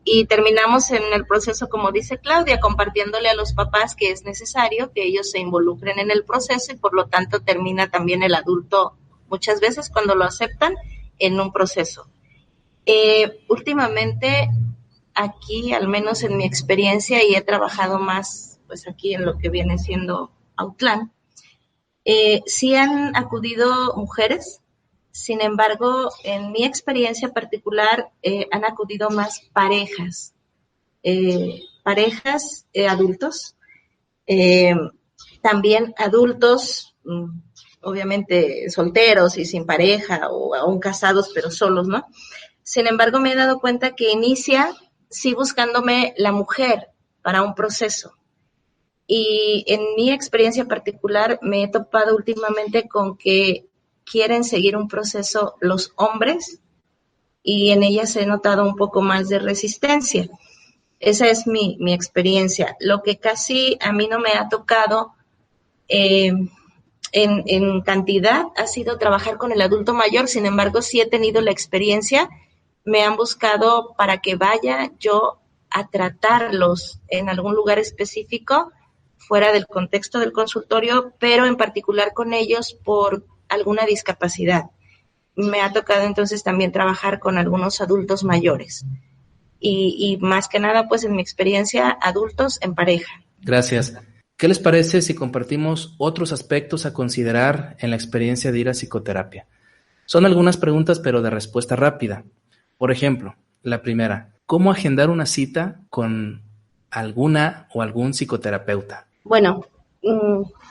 Y terminamos en el proceso, como dice Claudia, compartiéndole a los papás que es necesario que ellos se involucren en el proceso y por lo tanto termina también el adulto muchas veces cuando lo aceptan en un proceso. Últimamente aquí, al menos en mi experiencia, y he trabajado más pues aquí en lo que viene siendo Autlán, sí han acudido mujeres. Sin embargo, en mi experiencia particular, han acudido más parejas adultos, también adultos, obviamente solteros y sin pareja o aún casados pero solos, ¿no? Sin embargo, me he dado cuenta que inicia sí buscándome la mujer para un proceso. Y en mi experiencia particular me he topado últimamente con que quieren seguir un proceso los hombres y en ellas he notado un poco más de resistencia. Esa es mi experiencia. Lo que casi a mí no me ha tocado en cantidad ha sido trabajar con el adulto mayor. Sin embargo, sí he tenido la experiencia. Me han buscado para que vaya yo a tratarlos en algún lugar específico, fuera del contexto del consultorio, pero en particular con ellos por alguna discapacidad. Me ha tocado entonces también trabajar con algunos adultos mayores y más que nada pues en mi experiencia adultos en pareja. Gracias. ¿Qué les parece si compartimos otros aspectos a considerar en la experiencia de ir a psicoterapia? Son algunas preguntas pero de respuesta rápida. Por ejemplo, la primera, ¿cómo agendar una cita con alguna o algún psicoterapeuta? Bueno,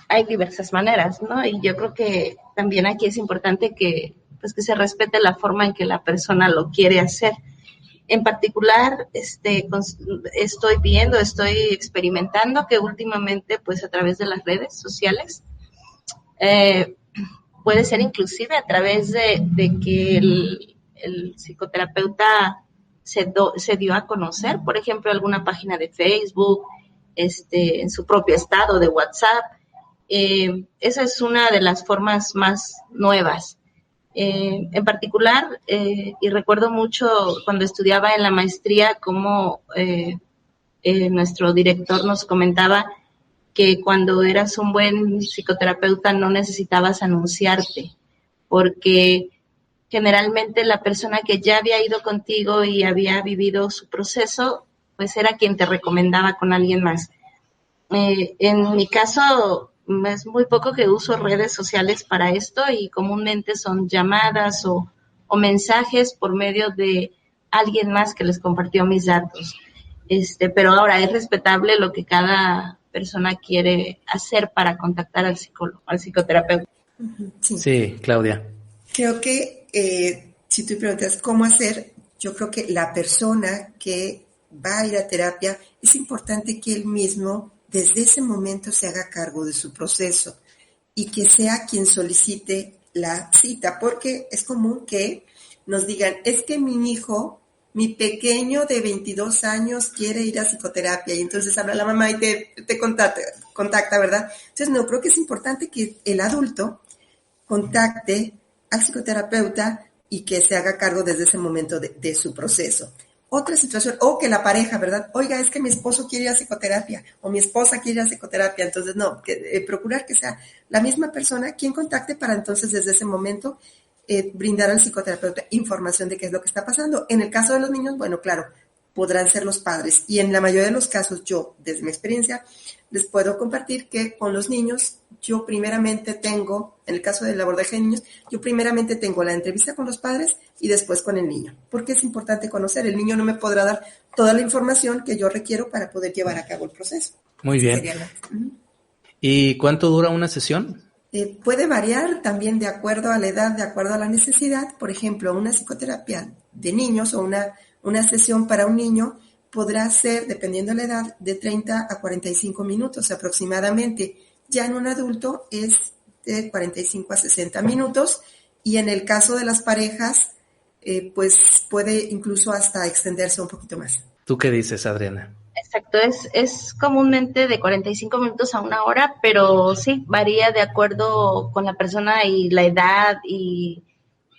hay diversas maneras, ¿no? Y yo creo que también aquí es importante que se respete la forma en que la persona lo quiere hacer. En particular, estoy experimentando que últimamente, pues a través de las redes sociales, puede ser inclusive a través de que el psicoterapeuta se dio a conocer, por ejemplo, alguna página de Facebook, en su propio estado de WhatsApp. Esa es una de las formas más nuevas. En particular, y recuerdo mucho cuando estudiaba en la maestría, cómo nuestro director nos comentaba que cuando eras un buen psicoterapeuta no necesitabas anunciarte, porque generalmente la persona que ya había ido contigo y había vivido su proceso, pues era quien te recomendaba con alguien más. En mi caso, es muy poco que uso redes sociales para esto y comúnmente son llamadas o mensajes por medio de alguien más que les compartió mis datos. Pero ahora es respetable lo que cada persona quiere hacer para contactar al psicólogo, al psicoterapeuta. Sí, Claudia. Creo que si tú preguntas cómo hacer, yo creo que la persona que va a ir a terapia, es importante que él mismo desde ese momento se haga cargo de su proceso y que sea quien solicite la cita, porque es común que nos digan, es que mi hijo, mi pequeño de 22 años quiere ir a psicoterapia y entonces habla la mamá y te contacta, ¿verdad? Entonces no, creo que es importante que el adulto contacte al psicoterapeuta y que se haga cargo desde ese momento de su proceso. Otra situación, o que la pareja, ¿verdad? Oiga, es que mi esposo quiere ir a psicoterapia o mi esposa quiere ir a psicoterapia, entonces no, procurar que sea la misma persona quien contacte para entonces desde ese momento brindar al psicoterapeuta información de qué es lo que está pasando. En el caso de los niños, bueno, claro, podrán ser los padres y en la mayoría de los casos yo, desde mi experiencia, les puedo compartir que con los niños yo primeramente tengo, en el caso del abordaje de niños, yo primeramente tengo la entrevista con los padres y después con el niño, porque es importante conocer. El niño no me podrá dar toda la información que yo requiero para poder llevar a cabo el proceso. Muy bien. ¿Y cuánto dura una sesión? Puede variar también de acuerdo a la edad, de acuerdo a la necesidad. Por ejemplo, una psicoterapia de niños o una sesión para un niño podrá ser, dependiendo de la edad, de 30 a 45 minutos aproximadamente. Ya en un adulto es de 45 a 60 minutos y en el caso de las parejas, pues puede incluso hasta extenderse un poquito más. ¿Tú qué dices, Adriana? Exacto, es comúnmente de 45 minutos a una hora, pero sí, varía de acuerdo con la persona y la edad e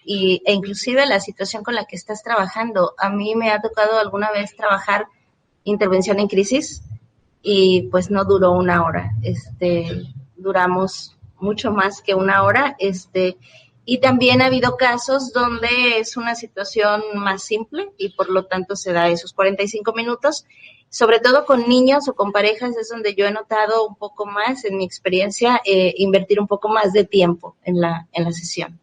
inclusive la situación con la que estás trabajando. A mí me ha tocado alguna vez trabajar intervención en crisis y pues no duró una hora, duramos mucho más que una hora, y también ha habido casos donde es una situación más simple y por lo tanto se da esos 45 minutos, sobre todo con niños o con parejas es donde yo he notado un poco más, en mi experiencia, invertir un poco más de tiempo en la sesión.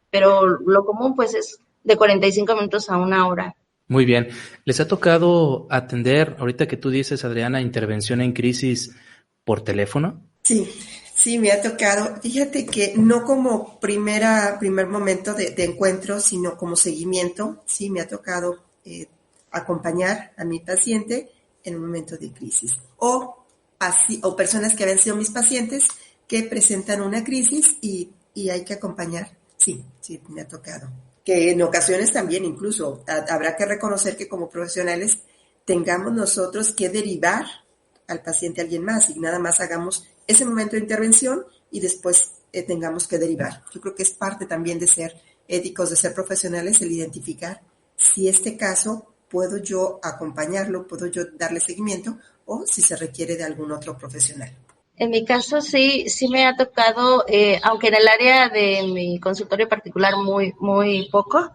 Pero lo común pues es de 45 minutos a una hora. Muy bien. ¿Les ha tocado atender, ahorita que tú dices, Adriana, intervención en crisis por teléfono? Sí, me ha tocado. Fíjate que no como primer momento de encuentro, sino como seguimiento. Sí, me ha tocado acompañar a mi paciente en un momento de crisis. O personas que habían sido mis pacientes que presentan una crisis y hay que acompañar. Sí, me ha tocado. Que en ocasiones también incluso habrá que reconocer que como profesionales tengamos nosotros que derivar al paciente a alguien más y nada más hagamos ese momento de intervención y después tengamos que derivar. Yo creo que es parte también de ser éticos, de ser profesionales, el identificar si este caso puedo yo acompañarlo, puedo yo darle seguimiento o si se requiere de algún otro profesional. En mi caso sí me ha tocado, aunque en el área de mi consultorio particular muy poco,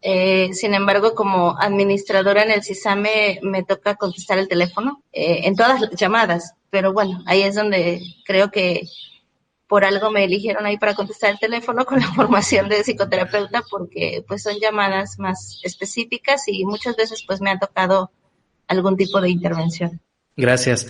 sin embargo como administradora en el CISAME me toca contestar el teléfono en todas las llamadas, pero bueno, ahí es donde creo que por algo me eligieron ahí para contestar el teléfono con la formación de psicoterapeuta, porque pues son llamadas más específicas y muchas veces pues me ha tocado algún tipo de intervención. Gracias.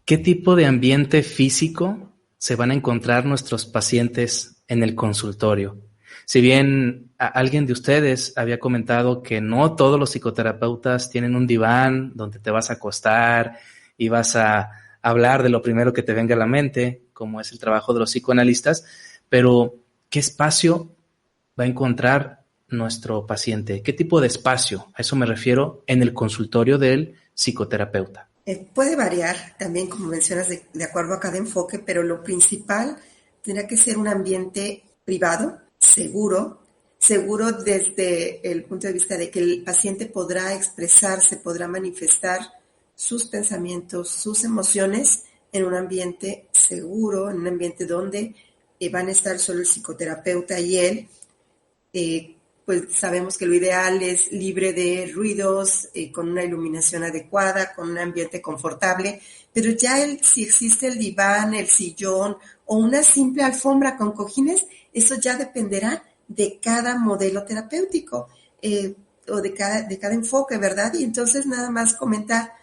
¿Qué tipo de ambiente físico se van a encontrar nuestros pacientes en el consultorio? Si bien alguien de ustedes había comentado que no todos los psicoterapeutas tienen un diván donde te vas a acostar y vas a hablar de lo primero que te venga a la mente, como es el trabajo de los psicoanalistas, pero ¿qué espacio va a encontrar nuestro paciente? ¿Qué tipo de espacio? A eso me refiero en el consultorio del psicoterapeuta. Puede variar también, como mencionas, de acuerdo a cada enfoque, pero lo principal tendrá que ser un ambiente privado, seguro desde el punto de vista de que el paciente podrá expresarse, podrá manifestar sus pensamientos, sus emociones en un ambiente seguro, en un ambiente donde van a estar solo el psicoterapeuta y él. Pues sabemos que lo ideal es libre de ruidos, con una iluminación adecuada, con un ambiente confortable, pero ya si existe el diván, el sillón o una simple alfombra con cojines, eso ya dependerá de cada modelo terapéutico o de cada enfoque, ¿verdad? Y entonces nada más comentar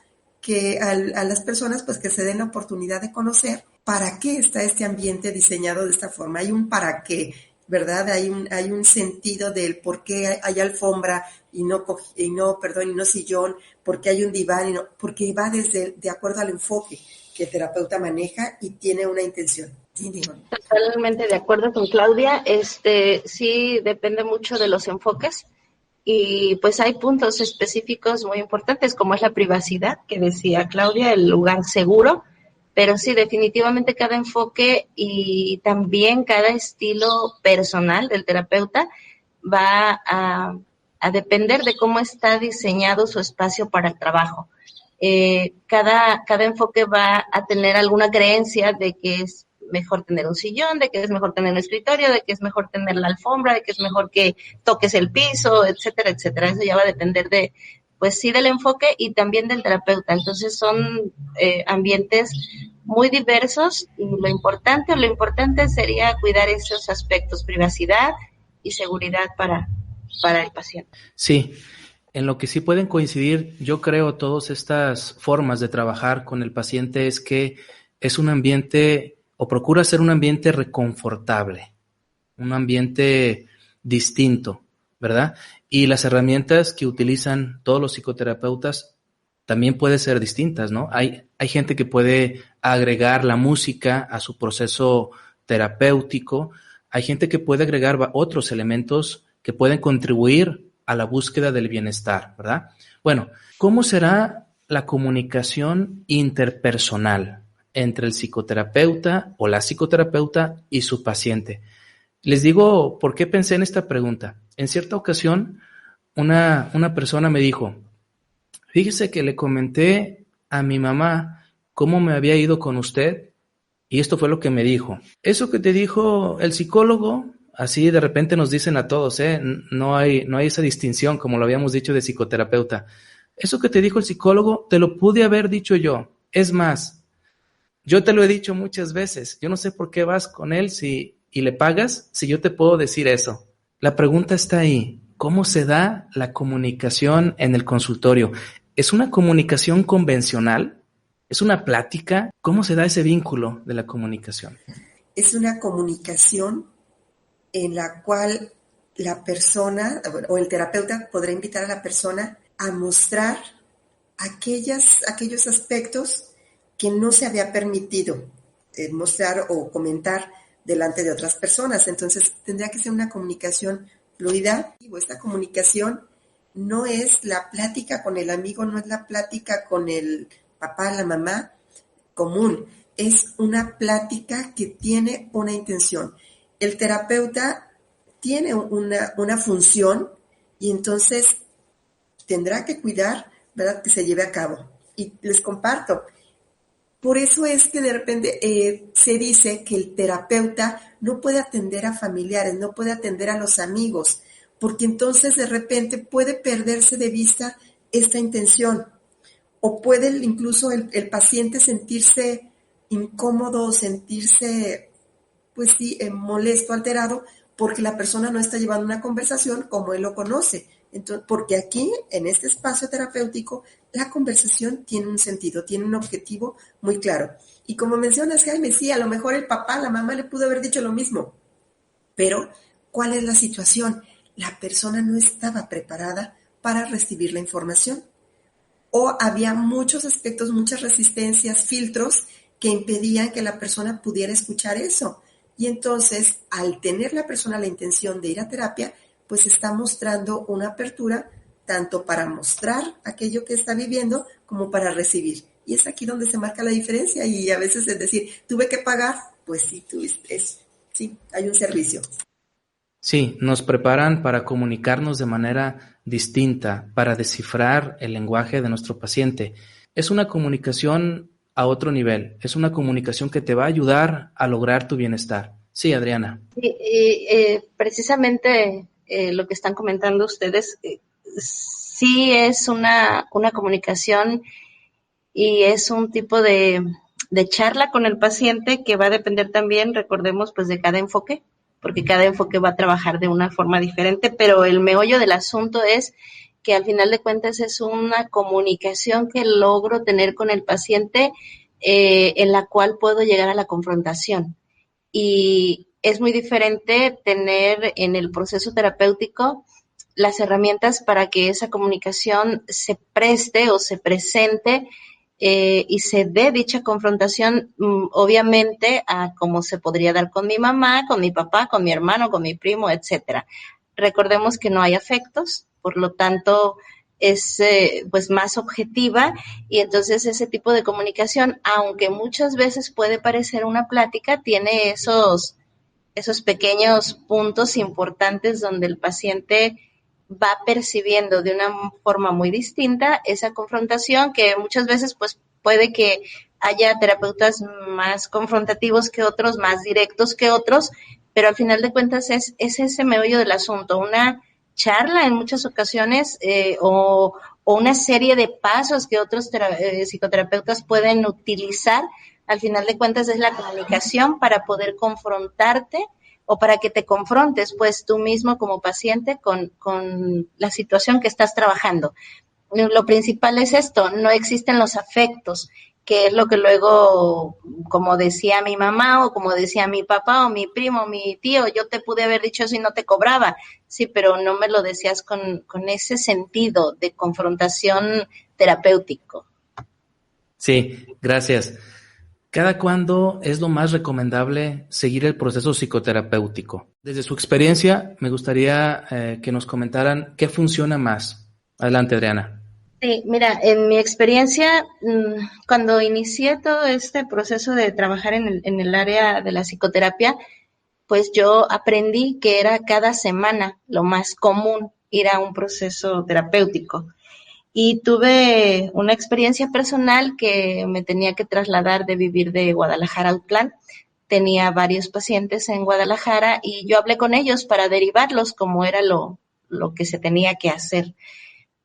que a las personas pues que se den la oportunidad de conocer para qué está este ambiente diseñado de esta forma. Hay un para qué, ¿verdad? Hay un sentido del por qué hay alfombra y no sillón, por qué hay un diván, porque va de acuerdo al enfoque que el terapeuta maneja y tiene una intención. Sí, digo. Totalmente de acuerdo con Claudia. Sí depende mucho de los enfoques y pues hay puntos específicos muy importantes como es la privacidad, que decía Claudia, el lugar seguro. Pero sí, definitivamente cada enfoque y también cada estilo personal del terapeuta va a depender de cómo está diseñado su espacio para el trabajo. Cada enfoque va a tener alguna creencia de que es mejor tener un sillón, de que es mejor tener un escritorio, de que es mejor tener la alfombra, de que es mejor que toques el piso, etcétera, etcétera. Eso ya va a depender de, pues sí, del enfoque y también del terapeuta. Entonces son ambientes muy diversos y lo importante sería cuidar esos aspectos, privacidad y seguridad para el paciente. Sí, en lo que sí pueden coincidir, yo creo, todas estas formas de trabajar con el paciente es que es un ambiente, o procura ser un ambiente reconfortable, un ambiente distinto, ¿verdad? Y las herramientas que utilizan todos los psicoterapeutas también pueden ser distintas, ¿no? Hay gente que puede agregar la música a su proceso terapéutico, hay gente que puede agregar otros elementos que pueden contribuir a la búsqueda del bienestar, ¿verdad? Bueno, ¿cómo será la comunicación interpersonal entre el psicoterapeuta o la psicoterapeuta y su paciente? Les digo por qué pensé en esta pregunta. En cierta ocasión, una persona me dijo, fíjese que le comenté a mi mamá cómo me había ido con usted y esto fue lo que me dijo. Eso que te dijo el psicólogo, así de repente nos dicen a todos, no hay esa distinción como lo habíamos dicho de psicoterapeuta. Eso que te dijo el psicólogo, te lo pude haber dicho yo. Es más, yo te lo he dicho muchas veces. Yo no sé por qué vas con él y le pagas si yo te puedo decir eso. La pregunta está ahí. ¿Cómo se da la comunicación en el consultorio? ¿Es una comunicación convencional? ¿Es una plática? ¿Cómo se da ese vínculo de la comunicación? Es una comunicación en la cual la persona o el terapeuta podrá invitar a la persona a mostrar aquellos aspectos que no se había permitido mostrar o comentar delante de otras personas. Entonces tendría que ser una comunicación fluida. Esta comunicación no es la plática con el amigo, no es la plática con el papá, la mamá común. Es una plática que tiene una intención. El terapeuta tiene una función y entonces tendrá que cuidar, ¿verdad?, que se lleve a cabo. Y les comparto, por eso es que de repente se dice que el terapeuta no puede atender a familiares, no puede atender a los amigos, porque entonces de repente puede perderse de vista esta intención, o puede incluso el paciente sentirse incómodo, sentirse, pues sí, molesto, alterado, porque la persona no está llevando una conversación como él lo conoce. Entonces, porque aquí, en este espacio terapéutico, la conversación tiene un sentido, tiene un objetivo muy claro. Y como mencionas, Jaime, sí, a lo mejor el papá, la mamá le pudo haber dicho lo mismo, pero ¿cuál es la situación? La persona no estaba preparada para recibir la información. O había muchos aspectos, muchas resistencias, filtros que impedían que la persona pudiera escuchar eso. Y entonces, al tener la persona la intención de ir a terapia, pues está mostrando una apertura tanto para mostrar aquello que está viviendo como para recibir. Y es aquí donde se marca la diferencia y a veces es decir, ¿tuve que pagar? Pues sí, sí, hay un servicio. Sí, nos preparan para comunicarnos de manera distinta, para descifrar el lenguaje de nuestro paciente. Es una comunicación a otro nivel, es una comunicación que te va a ayudar a lograr tu bienestar. Sí, Adriana. Precisamente lo que están comentando ustedes, sí es una comunicación y es un tipo de charla con el paciente que va a depender también, recordemos, pues de cada enfoque, porque cada enfoque va a trabajar de una forma diferente, pero el meollo del asunto es que al final de cuentas es una comunicación que logro tener con el paciente en la cual puedo llegar a la confrontación. Y es muy diferente tener en el proceso terapéutico las herramientas para que esa comunicación se preste o se presente y se dé dicha confrontación, obviamente, a como se podría dar con mi mamá, con mi papá, con mi hermano, con mi primo, etcétera. Recordemos que no hay afectos, por lo tanto es pues más objetiva y entonces ese tipo de comunicación, aunque muchas veces puede parecer una plática, tiene esos esos pequeños puntos importantes donde el paciente va percibiendo de una forma muy distinta esa confrontación, que muchas veces pues puede que haya terapeutas más confrontativos que otros, más directos que otros, pero al final de cuentas es ese meollo del asunto, una charla en muchas ocasiones o una serie de pasos que otros psicoterapeutas pueden utilizar. Al final de cuentas es la comunicación para poder confrontarte o para que te confrontes pues tú mismo como paciente con la situación que estás trabajando. Lo principal es esto, no existen los afectos, que es lo que luego, como decía mi mamá o como decía mi papá o mi primo, mi tío, yo te pude haber dicho eso y no te cobraba. Sí, pero no me lo decías con ese sentido de confrontación terapéutico. Sí, gracias. ¿Cada cuándo es lo más recomendable seguir el proceso psicoterapéutico? Desde su experiencia, me gustaría que nos comentaran qué funciona más. Adelante, Adriana. Sí, mira, en mi experiencia, cuando inicié todo este proceso de trabajar en el área de la psicoterapia, pues yo aprendí que era cada semana lo más común ir a un proceso terapéutico. Y tuve una experiencia personal que me tenía que trasladar de vivir de Guadalajara a Autlán. Tenía varios pacientes en Guadalajara y yo hablé con ellos para derivarlos como era lo que se tenía que hacer.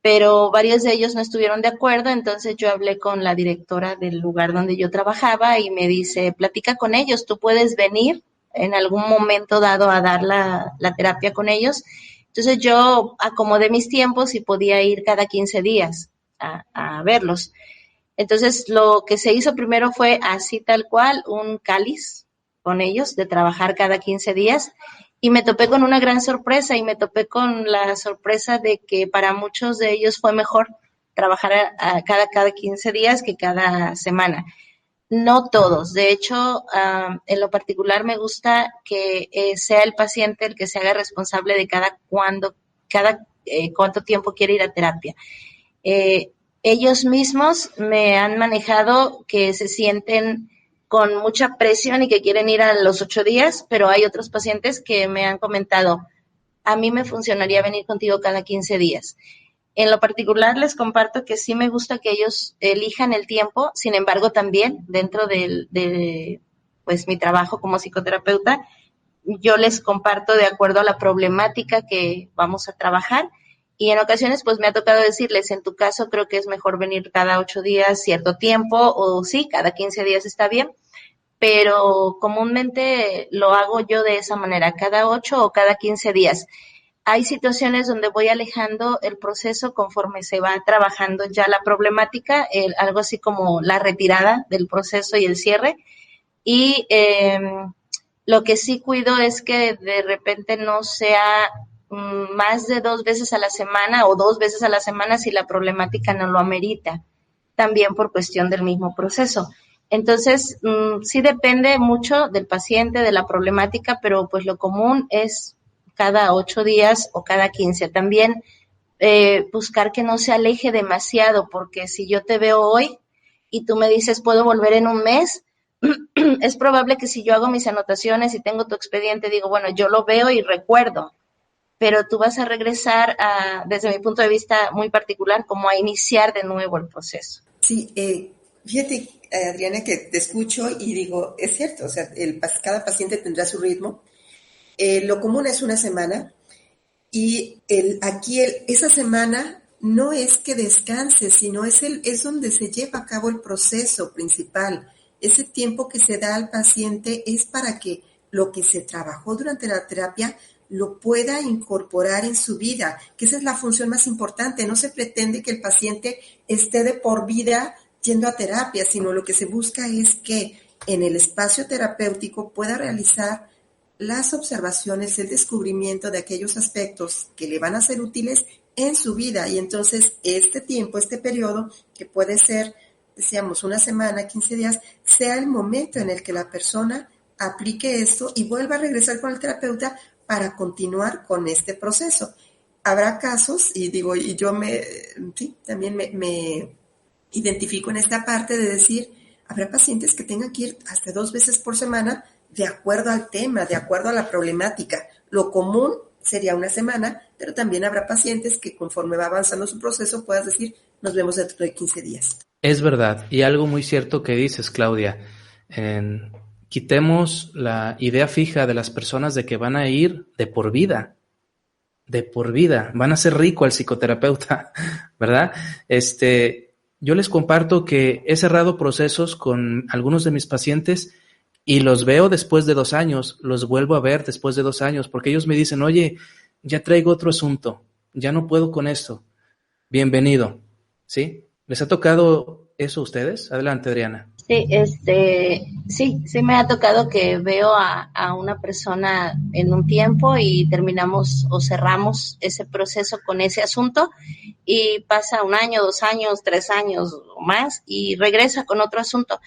Pero varios de ellos no estuvieron de acuerdo, entonces yo hablé con la directora del lugar donde yo trabajaba y me dice, platica con ellos, tú puedes venir en algún momento dado a dar la terapia con ellos. Entonces yo acomodé mis tiempos y podía ir cada 15 días a verlos. Entonces lo que se hizo primero fue así tal cual, un cáliz con ellos de trabajar cada 15 días. Y me topé con una gran sorpresa y me topé con la sorpresa de que para muchos de ellos fue mejor trabajar cada 15 días que cada semana. No todos, de hecho, en lo particular me gusta que sea el paciente el que se haga responsable de cuánto tiempo quiere ir a terapia. Ellos mismos me han manejado que se sienten con mucha presión y que quieren ir a los 8 días, pero hay otros pacientes que me han comentado, a mí me funcionaría venir contigo cada 15 días. En lo particular les comparto que sí me gusta que ellos elijan el tiempo, sin embargo también dentro de pues mi trabajo como psicoterapeuta, yo les comparto de acuerdo a la problemática que vamos a trabajar y en ocasiones pues me ha tocado decirles, en tu caso creo que es mejor venir cada 8 días cierto tiempo o sí, cada 15 días está bien, pero comúnmente lo hago yo de esa manera, cada 8 o cada 15 días. Hay situaciones donde voy alejando el proceso conforme se va trabajando ya la problemática, algo así como la retirada del proceso y el cierre. Y lo que sí cuido es que de repente no sea más de 2 veces a la semana o 2 veces a la semana si la problemática no lo amerita, también por cuestión del mismo proceso. Entonces, sí depende mucho del paciente, de la problemática, pero pues lo común es cada 8 días o cada 15. También buscar que no se aleje demasiado, porque si yo te veo hoy y tú me dices, ¿puedo volver en un mes? Es probable que si yo hago mis anotaciones y tengo tu expediente, digo, bueno, yo lo veo y recuerdo, pero tú vas a regresar desde mi punto de vista muy particular, como a iniciar de nuevo el proceso. Sí, fíjate, Adriana, que te escucho y digo, es cierto, o sea, cada paciente tendrá su ritmo. Lo común es una semana y esa semana no es que descanse, sino es donde se lleva a cabo el proceso principal. Ese tiempo que se da al paciente es para que lo que se trabajó durante la terapia lo pueda incorporar en su vida, que esa es la función más importante. No se pretende que el paciente esté de por vida yendo a terapia, sino lo que se busca es que en el espacio terapéutico pueda realizar las observaciones, el descubrimiento de aquellos aspectos que le van a ser útiles en su vida. Y entonces este tiempo, este periodo, que puede ser, decíamos, una semana, 15 días, sea el momento en el que la persona aplique esto y vuelva a regresar con el terapeuta para continuar con este proceso. Habrá casos, y digo, y yo también me identifico en esta parte de decir, habrá pacientes que tengan que ir hasta 2 veces por semana de acuerdo al tema, de acuerdo a la problemática. Lo común sería una semana, pero también habrá pacientes que conforme va avanzando su proceso puedas decir, nos vemos dentro de 15 días. Es verdad, y algo muy cierto que dices, Claudia. Quitemos la idea fija de las personas de que van a ir de por vida, van a ser rico al psicoterapeuta, ¿verdad? Yo les comparto que he cerrado procesos con algunos de mis pacientes y los veo después de 2 años, los vuelvo a ver después de 2 años, porque ellos me dicen, oye, ya traigo otro asunto, ya no puedo con esto. Bienvenido, ¿sí? ¿Les ha tocado eso a ustedes? Adelante, Adriana. Sí, sí me ha tocado que veo a una persona en un tiempo y terminamos o cerramos ese proceso con ese asunto y pasa 1 año, 2 años, 3 años o más y regresa con otro asunto.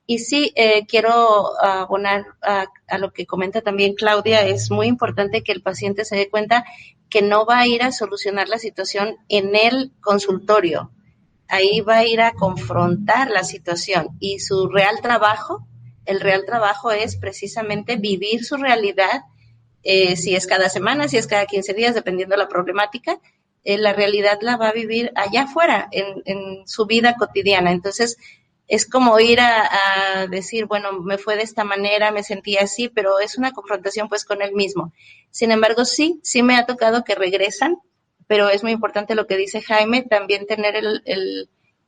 Y sí, quiero abonar a lo que comenta también Claudia, es muy importante que el paciente se dé cuenta que no va a ir a solucionar la situación en el consultorio. Ahí va a ir a confrontar la situación y su real trabajo, el real trabajo es precisamente vivir su realidad, si es cada semana, si es cada 15 días, dependiendo de la problemática, la realidad la va a vivir allá afuera, en su vida cotidiana. Entonces, es como ir a decir, bueno, me fue de esta manera, me sentí así, pero es una confrontación pues con él mismo. Sin embargo, sí me ha tocado que regresan, pero es muy importante lo que dice Jaime, también tener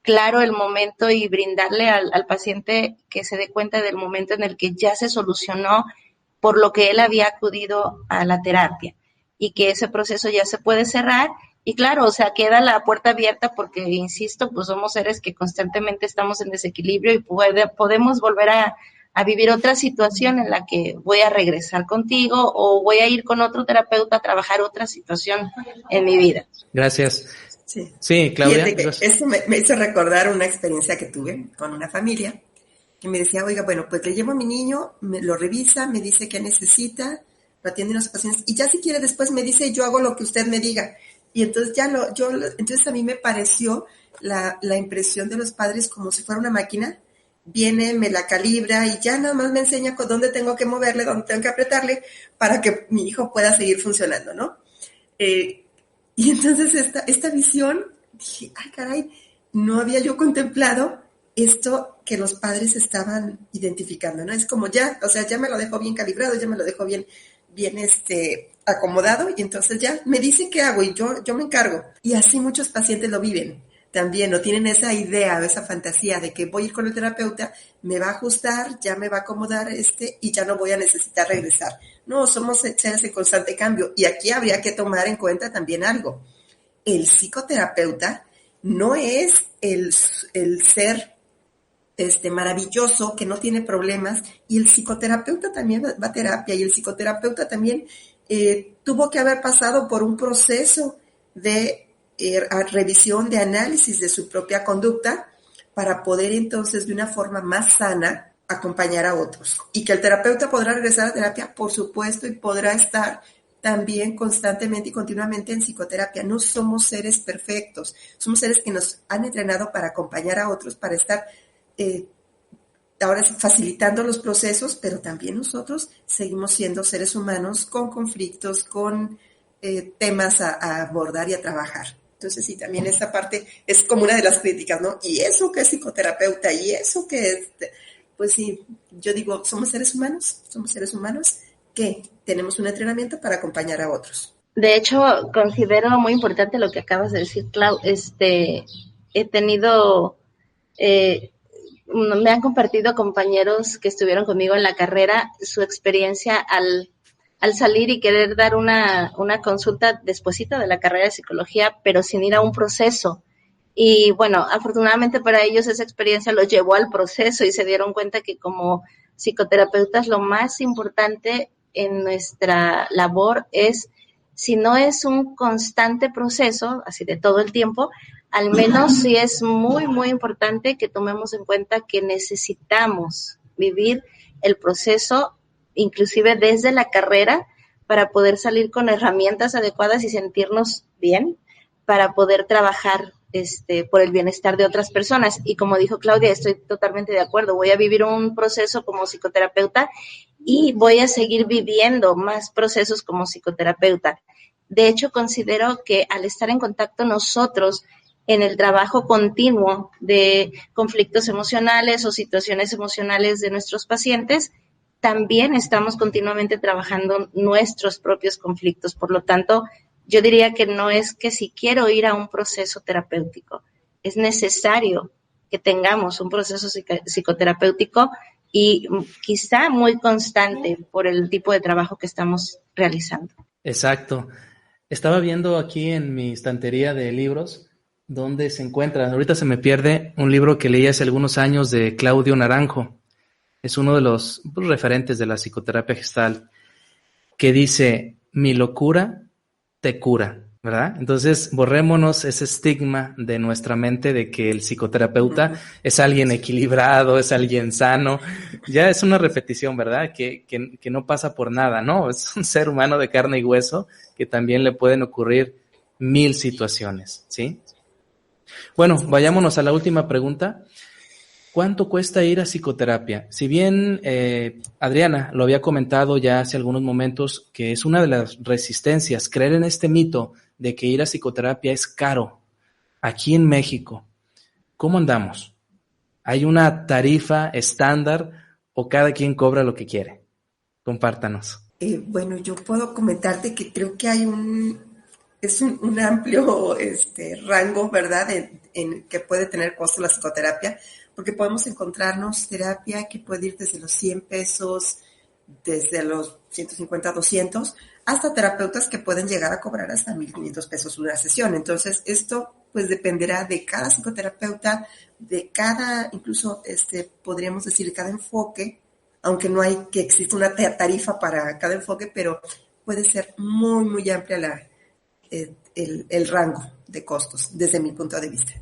claro el momento y brindarle al paciente que se dé cuenta del momento en el que ya se solucionó por lo que él había acudido a la terapia y que ese proceso ya se puede cerrar. Y claro, o sea, queda la puerta abierta porque, insisto, pues somos seres que constantemente estamos en desequilibrio y podemos volver a vivir otra situación en la que voy a regresar contigo o voy a ir con otro terapeuta a trabajar otra situación en mi vida. Gracias. Sí, Claudia. Fíjate que eso me hizo recordar una experiencia que tuve con una familia que me decía, oiga, bueno, pues le llevo a mi niño, me lo revisa, me dice qué necesita, lo atiende en las ocasiones y ya si quiere después me dice, yo hago lo que usted me diga. Y entonces entonces a mí me pareció la impresión de los padres como si fuera una máquina, viene, me la calibra y ya nada más me enseña dónde tengo que moverle, dónde tengo que apretarle para que mi hijo pueda seguir funcionando, ¿no? Y entonces esta visión, dije, ay caray, no había yo contemplado esto que los padres estaban identificando, ¿no? Es como ya me lo dejó bien calibrado, ya me lo dejó bien acomodado y entonces ya me dice qué hago y yo me encargo. Y así muchos pacientes lo viven también, no tienen esa idea o esa fantasía de que voy a ir con el terapeuta, me va a ajustar, ya me va a acomodar y ya no voy a necesitar regresar. No, somos seres en constante cambio y aquí habría que tomar en cuenta también algo. El psicoterapeuta no es el ser maravilloso que no tiene problemas y el psicoterapeuta también va a terapia y el psicoterapeuta también tuvo que haber pasado por un proceso de revisión, de análisis de su propia conducta para poder entonces de una forma más sana acompañar a otros. Y que el terapeuta podrá regresar a terapia, por supuesto, y podrá estar también constantemente y continuamente en psicoterapia. No somos seres perfectos, somos seres que nos han entrenado para acompañar a otros, para estar ahora facilitando los procesos, pero también nosotros seguimos siendo seres humanos con conflictos, con temas a abordar y a trabajar. Entonces, sí, también esta parte es como una de las críticas, ¿no? Y eso que es psicoterapeuta, y eso que es, pues sí, yo digo, somos seres humanos que tenemos un entrenamiento para acompañar a otros. De hecho, considero muy importante lo que acabas de decir, Clau. He tenido, me han compartido compañeros que estuvieron conmigo en la carrera su experiencia al salir y querer dar una consulta despuesito de la carrera de psicología, pero sin ir a un proceso. Y bueno, afortunadamente para ellos esa experiencia los llevó al proceso y se dieron cuenta que como psicoterapeutas lo más importante en nuestra labor es, si no es un constante proceso, así de todo el tiempo, al menos sí es muy, muy importante que tomemos en cuenta que necesitamos vivir el proceso inclusive desde la carrera, para poder salir con herramientas adecuadas y sentirnos bien, para poder trabajar por el bienestar de otras personas. Y como dijo Claudia, estoy totalmente de acuerdo, voy a vivir un proceso como psicoterapeuta y voy a seguir viviendo más procesos como psicoterapeuta. De hecho, considero que al estar en contacto nosotros en el trabajo continuo de conflictos emocionales o situaciones emocionales de nuestros pacientes, también estamos continuamente trabajando nuestros propios conflictos. Por lo tanto, yo diría que no es que si quiero ir a un proceso terapéutico, es necesario que tengamos un proceso psicoterapéutico y quizá muy constante por el tipo de trabajo que estamos realizando. Exacto. Estaba viendo aquí en mi estantería de libros dónde se encuentra. Ahorita se me pierde un libro que leí hace algunos años de Claudio Naranjo. Es uno de los referentes de la psicoterapia Gestalt, que dice: mi locura te cura, ¿verdad? Entonces, borrémonos ese estigma de nuestra mente de que el psicoterapeuta es alguien equilibrado, es alguien sano. Ya es una repetición, ¿verdad? Que no pasa por nada, ¿no? Es un ser humano de carne y hueso que también le pueden ocurrir 1000 situaciones, ¿sí? Bueno, vayámonos a la última pregunta. ¿Cuánto cuesta ir a psicoterapia? Si bien Adriana lo había comentado ya hace algunos momentos, que es una de las resistencias, creer en este mito de que ir a psicoterapia es caro. Aquí en México, ¿cómo andamos? ¿Hay una tarifa estándar o cada quien cobra lo que quiere? Compártanos. Bueno, yo puedo comentarte que creo que hay un amplio rango, ¿verdad?, en que puede tener costo la psicoterapia, porque podemos encontrarnos terapia que puede ir desde los 100 pesos, desde los 150, 200, hasta terapeutas que pueden llegar a cobrar hasta 1,500 pesos una sesión. Entonces, esto pues dependerá de cada psicoterapeuta, de cada, incluso podríamos decir, cada enfoque, aunque no hay que exista una tarifa para cada enfoque, pero puede ser muy, muy amplia el rango de costos desde mi punto de vista.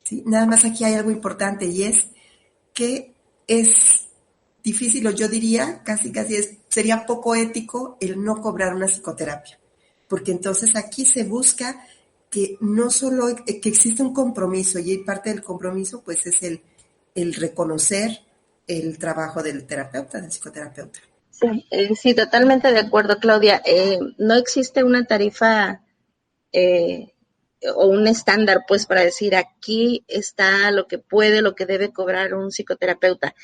¿Sí? Nada más aquí hay algo importante, y es que es difícil, o yo diría casi sería poco ético el no cobrar una psicoterapia, porque entonces aquí se busca que no solo que exista un compromiso, y parte del compromiso pues es el reconocer el trabajo del terapeuta, del psicoterapeuta. Sí, totalmente de acuerdo, Claudia. No existe una tarifa o un estándar, pues, para decir aquí está lo que puede, lo que debe cobrar un psicoterapeuta.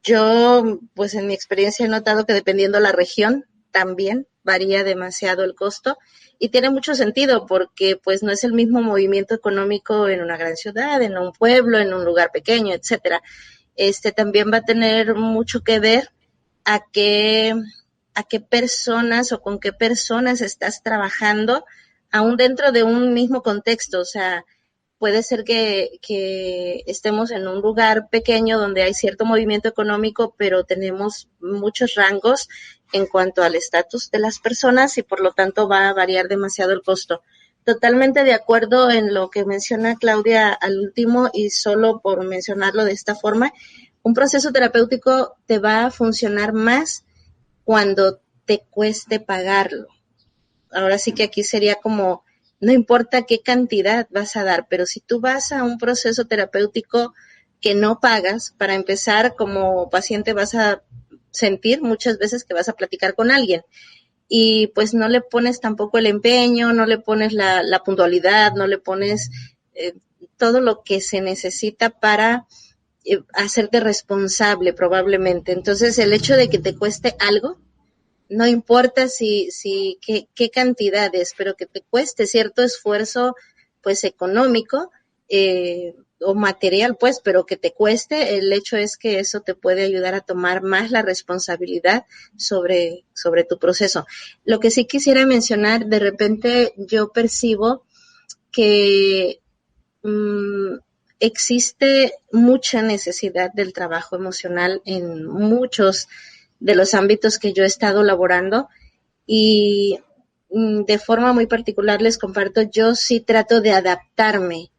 Yo, pues, en mi experiencia he notado que dependiendo la región también varía demasiado el costo, y tiene mucho sentido porque, pues, no es el mismo movimiento económico en una gran ciudad, en un pueblo, en un lugar pequeño, etcétera. También va a tener mucho que ver a qué personas o con qué personas estás trabajando, aún dentro de un mismo contexto. O sea, puede ser que estemos en un lugar pequeño donde hay cierto movimiento económico, pero tenemos muchos rangos en cuanto al estatus de las personas, y por lo tanto va a variar demasiado el costo. Totalmente de acuerdo en lo que menciona Claudia al último, y solo por mencionarlo de esta forma, un proceso terapéutico te va a funcionar más cuando te cueste pagarlo. Ahora sí que aquí sería como, no importa qué cantidad vas a dar, pero si tú vas a un proceso terapéutico que no pagas, para empezar, como paciente vas a sentir muchas veces que vas a platicar con alguien, y pues no le pones tampoco el empeño, no le pones la puntualidad, no le pones todo lo que se necesita para hacerte responsable probablemente. Entonces, el hecho de que te cueste algo, no importa qué cantidad es, pero que te cueste cierto esfuerzo, pues, económico o material, pues, pero que te cueste, el hecho es que eso te puede ayudar a tomar más la responsabilidad sobre tu proceso. Lo que sí quisiera mencionar, de repente yo percibo que existe mucha necesidad del trabajo emocional en muchos de los ámbitos que yo he estado laborando, y de forma muy particular les comparto, yo sí trato de adaptarme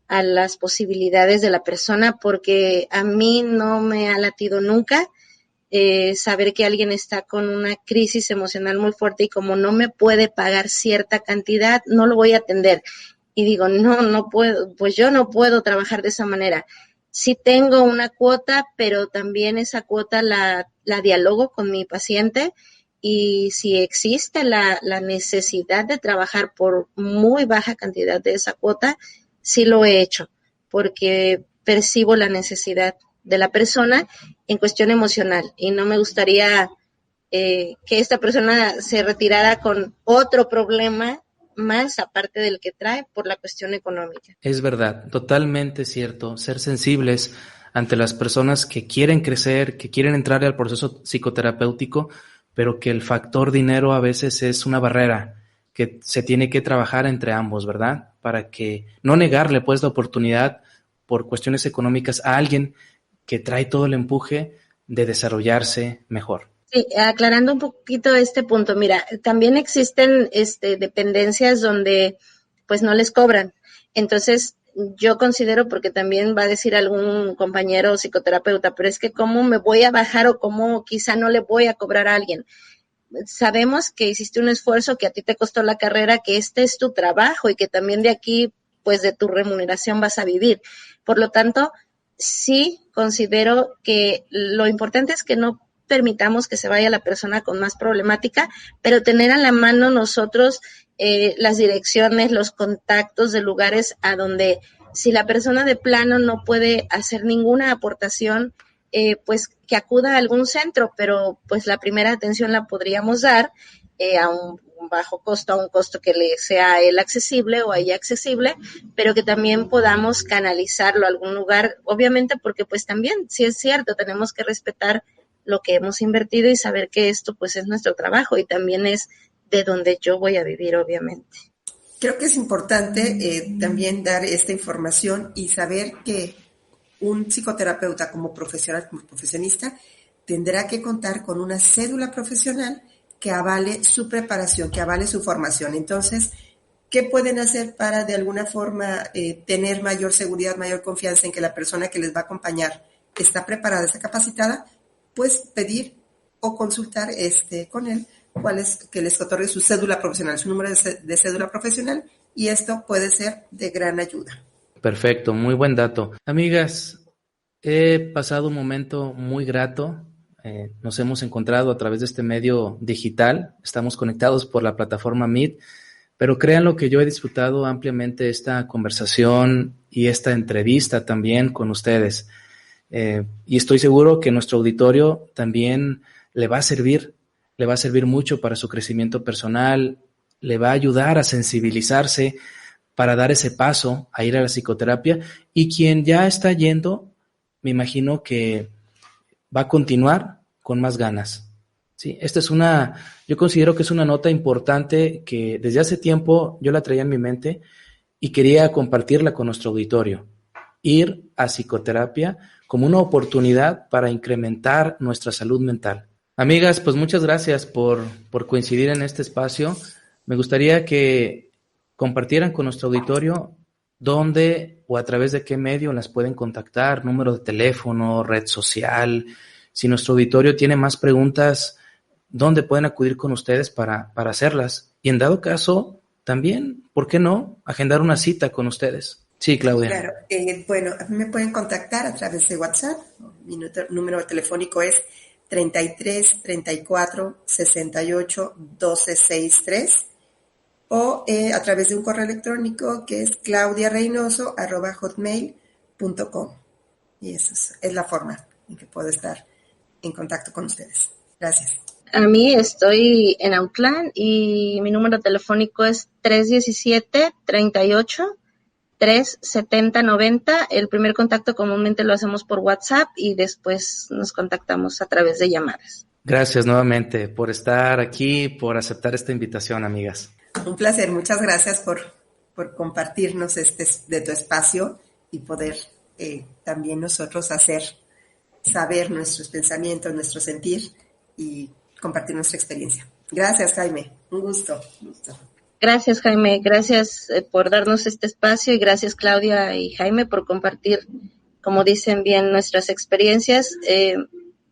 a las posibilidades de la persona, porque a mí no me ha latido nunca saber que alguien está con una crisis emocional muy fuerte, y como no me puede pagar cierta cantidad, no lo voy a atender. Y digo, no puedo, pues yo no puedo trabajar de esa manera. sí tengo una cuota, pero también esa cuota la dialogo con mi paciente, y si existe la necesidad de trabajar por muy baja cantidad de esa cuota, sí lo he hecho, porque percibo la necesidad de la persona en cuestión emocional, y no me gustaría que esta persona se retirara con otro problema más aparte del que trae por la cuestión económica. Es verdad, totalmente cierto. Ser sensibles ante las personas que quieren crecer, que quieren entrar al proceso psicoterapéutico, pero que el factor dinero a veces es una barrera que se tiene que trabajar entre ambos, ¿verdad? Para que no negarle pues la oportunidad por cuestiones económicas a alguien que trae todo el empuje de desarrollarse mejor. Sí, aclarando un poquito este punto, mira, también existen dependencias donde pues no les cobran. Entonces, yo considero, porque también va a decir algún compañero psicoterapeuta, pero es que cómo me voy a bajar o cómo quizá no le voy a cobrar a alguien. Sabemos que hiciste un esfuerzo, que a ti te costó la carrera, que este es tu trabajo y que también de aquí, pues de tu remuneración vas a vivir. Por lo tanto, sí considero que lo importante es que no permitamos que se vaya la persona con más problemática, pero tener a la mano nosotros las direcciones, los contactos de lugares a donde, si la persona de plano no puede hacer ninguna aportación, pues que acuda a algún centro, pero pues la primera atención la podríamos dar a un bajo costo, a un costo que le sea a él accesible o a ella accesible, pero que también podamos canalizarlo a algún lugar, obviamente porque pues también, sí es cierto, tenemos que respetar lo que hemos invertido y saber que esto pues es nuestro trabajo y también es de donde yo voy a vivir, obviamente. Creo que es importante también dar esta información y saber que un psicoterapeuta como profesional, como profesionista, tendrá que contar con una cédula profesional que avale su preparación, que avale su formación. Entonces, ¿qué pueden hacer para de alguna forma tener mayor seguridad, mayor confianza en que la persona que les va a acompañar está preparada, está capacitada? Pues pedir o consultar con él cuál es, que les otorgue su cédula profesional, su número de cédula profesional, y esto puede ser de gran ayuda. Perfecto, muy buen dato. Amigas, he pasado un momento muy grato. Nos hemos encontrado a través de este medio digital. Estamos conectados por la plataforma Meet, pero créanlo que yo he disfrutado ampliamente esta conversación y esta entrevista también con ustedes. Y estoy seguro que nuestro auditorio también le va a servir mucho para su crecimiento personal, le va a ayudar a sensibilizarse para dar ese paso a ir a la psicoterapia, y quien ya está yendo, me imagino que va a continuar con más ganas. Sí, yo considero que es una nota importante que desde hace tiempo yo la traía en mi mente y quería compartirla con nuestro auditorio. Ir a psicoterapia como una oportunidad para incrementar nuestra salud mental. Amigas, pues muchas gracias por coincidir en este espacio. Me gustaría que compartieran con nuestro auditorio dónde o a través de qué medio las pueden contactar, número de teléfono, red social. Si nuestro auditorio tiene más preguntas, ¿dónde pueden acudir con ustedes para hacerlas? Y en dado caso, también, ¿por qué no agendar una cita con ustedes? Sí, Claudia. Claro, bueno, a mí me pueden contactar a través de WhatsApp. Mi número telefónico es 33 34 68 12 63, o a través de un correo electrónico que es claudiareynoso@hotmail.com. Y esa es la forma en que puedo estar en contacto con ustedes. Gracias. A mí estoy en Autlán y mi número telefónico es 317-38-370-90. El primer contacto comúnmente lo hacemos por WhatsApp y después nos contactamos a través de llamadas. Gracias nuevamente por estar aquí, por aceptar esta invitación, amigas. Un placer, muchas gracias por compartirnos de tu espacio y poder también nosotros hacer saber nuestros pensamientos, nuestro sentir y compartir nuestra experiencia. Gracias, Jaime. Un gusto. Gracias, Jaime. Gracias por darnos este espacio y gracias, Claudia y Jaime, por compartir, como dicen bien, nuestras experiencias.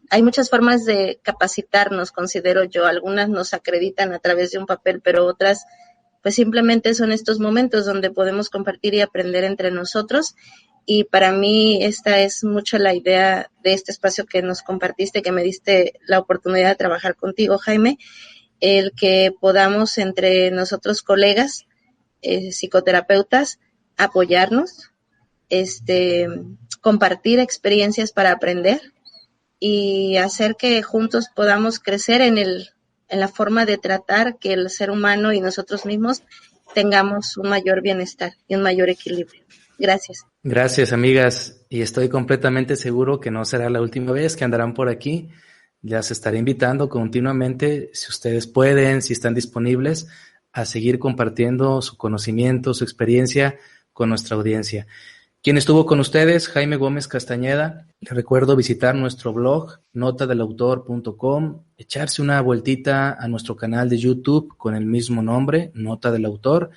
Hay muchas formas de capacitarnos, considero yo. Algunas nos acreditan a través de un papel, pero otras, pues simplemente son estos momentos donde podemos compartir y aprender entre nosotros. y para mí esta es mucho la idea de este espacio que nos compartiste, que me diste la oportunidad de trabajar contigo, Jaime, el que podamos entre nosotros colegas, psicoterapeutas, apoyarnos, compartir experiencias para aprender y hacer que juntos podamos crecer en la forma de tratar que el ser humano y nosotros mismos tengamos un mayor bienestar y un mayor equilibrio. Gracias. Gracias, amigas, y estoy completamente seguro que no será la última vez que andarán por aquí. Las estaré invitando continuamente, si ustedes pueden, si están disponibles, a seguir compartiendo su conocimiento, su experiencia con nuestra audiencia. Quien estuvo con ustedes, Jaime Gómez Castañeda. Les recuerdo visitar nuestro blog, notadelautor.com, echarse una vueltita a nuestro canal de YouTube con el mismo nombre, Nota del Autor,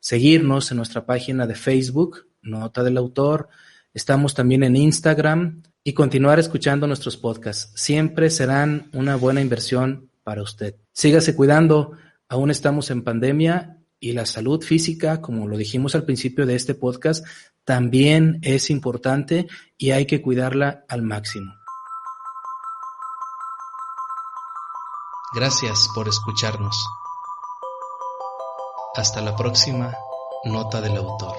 seguirnos en nuestra página de Facebook, Nota del Autor. Estamos también en Instagram y continuar escuchando nuestros podcasts. Siempre serán una buena inversión para usted. Sígase cuidando, aún estamos en pandemia y la salud física, como lo dijimos al principio de este podcast, también es importante y hay que cuidarla al máximo. Gracias por escucharnos. Hasta la próxima Nota del Autor.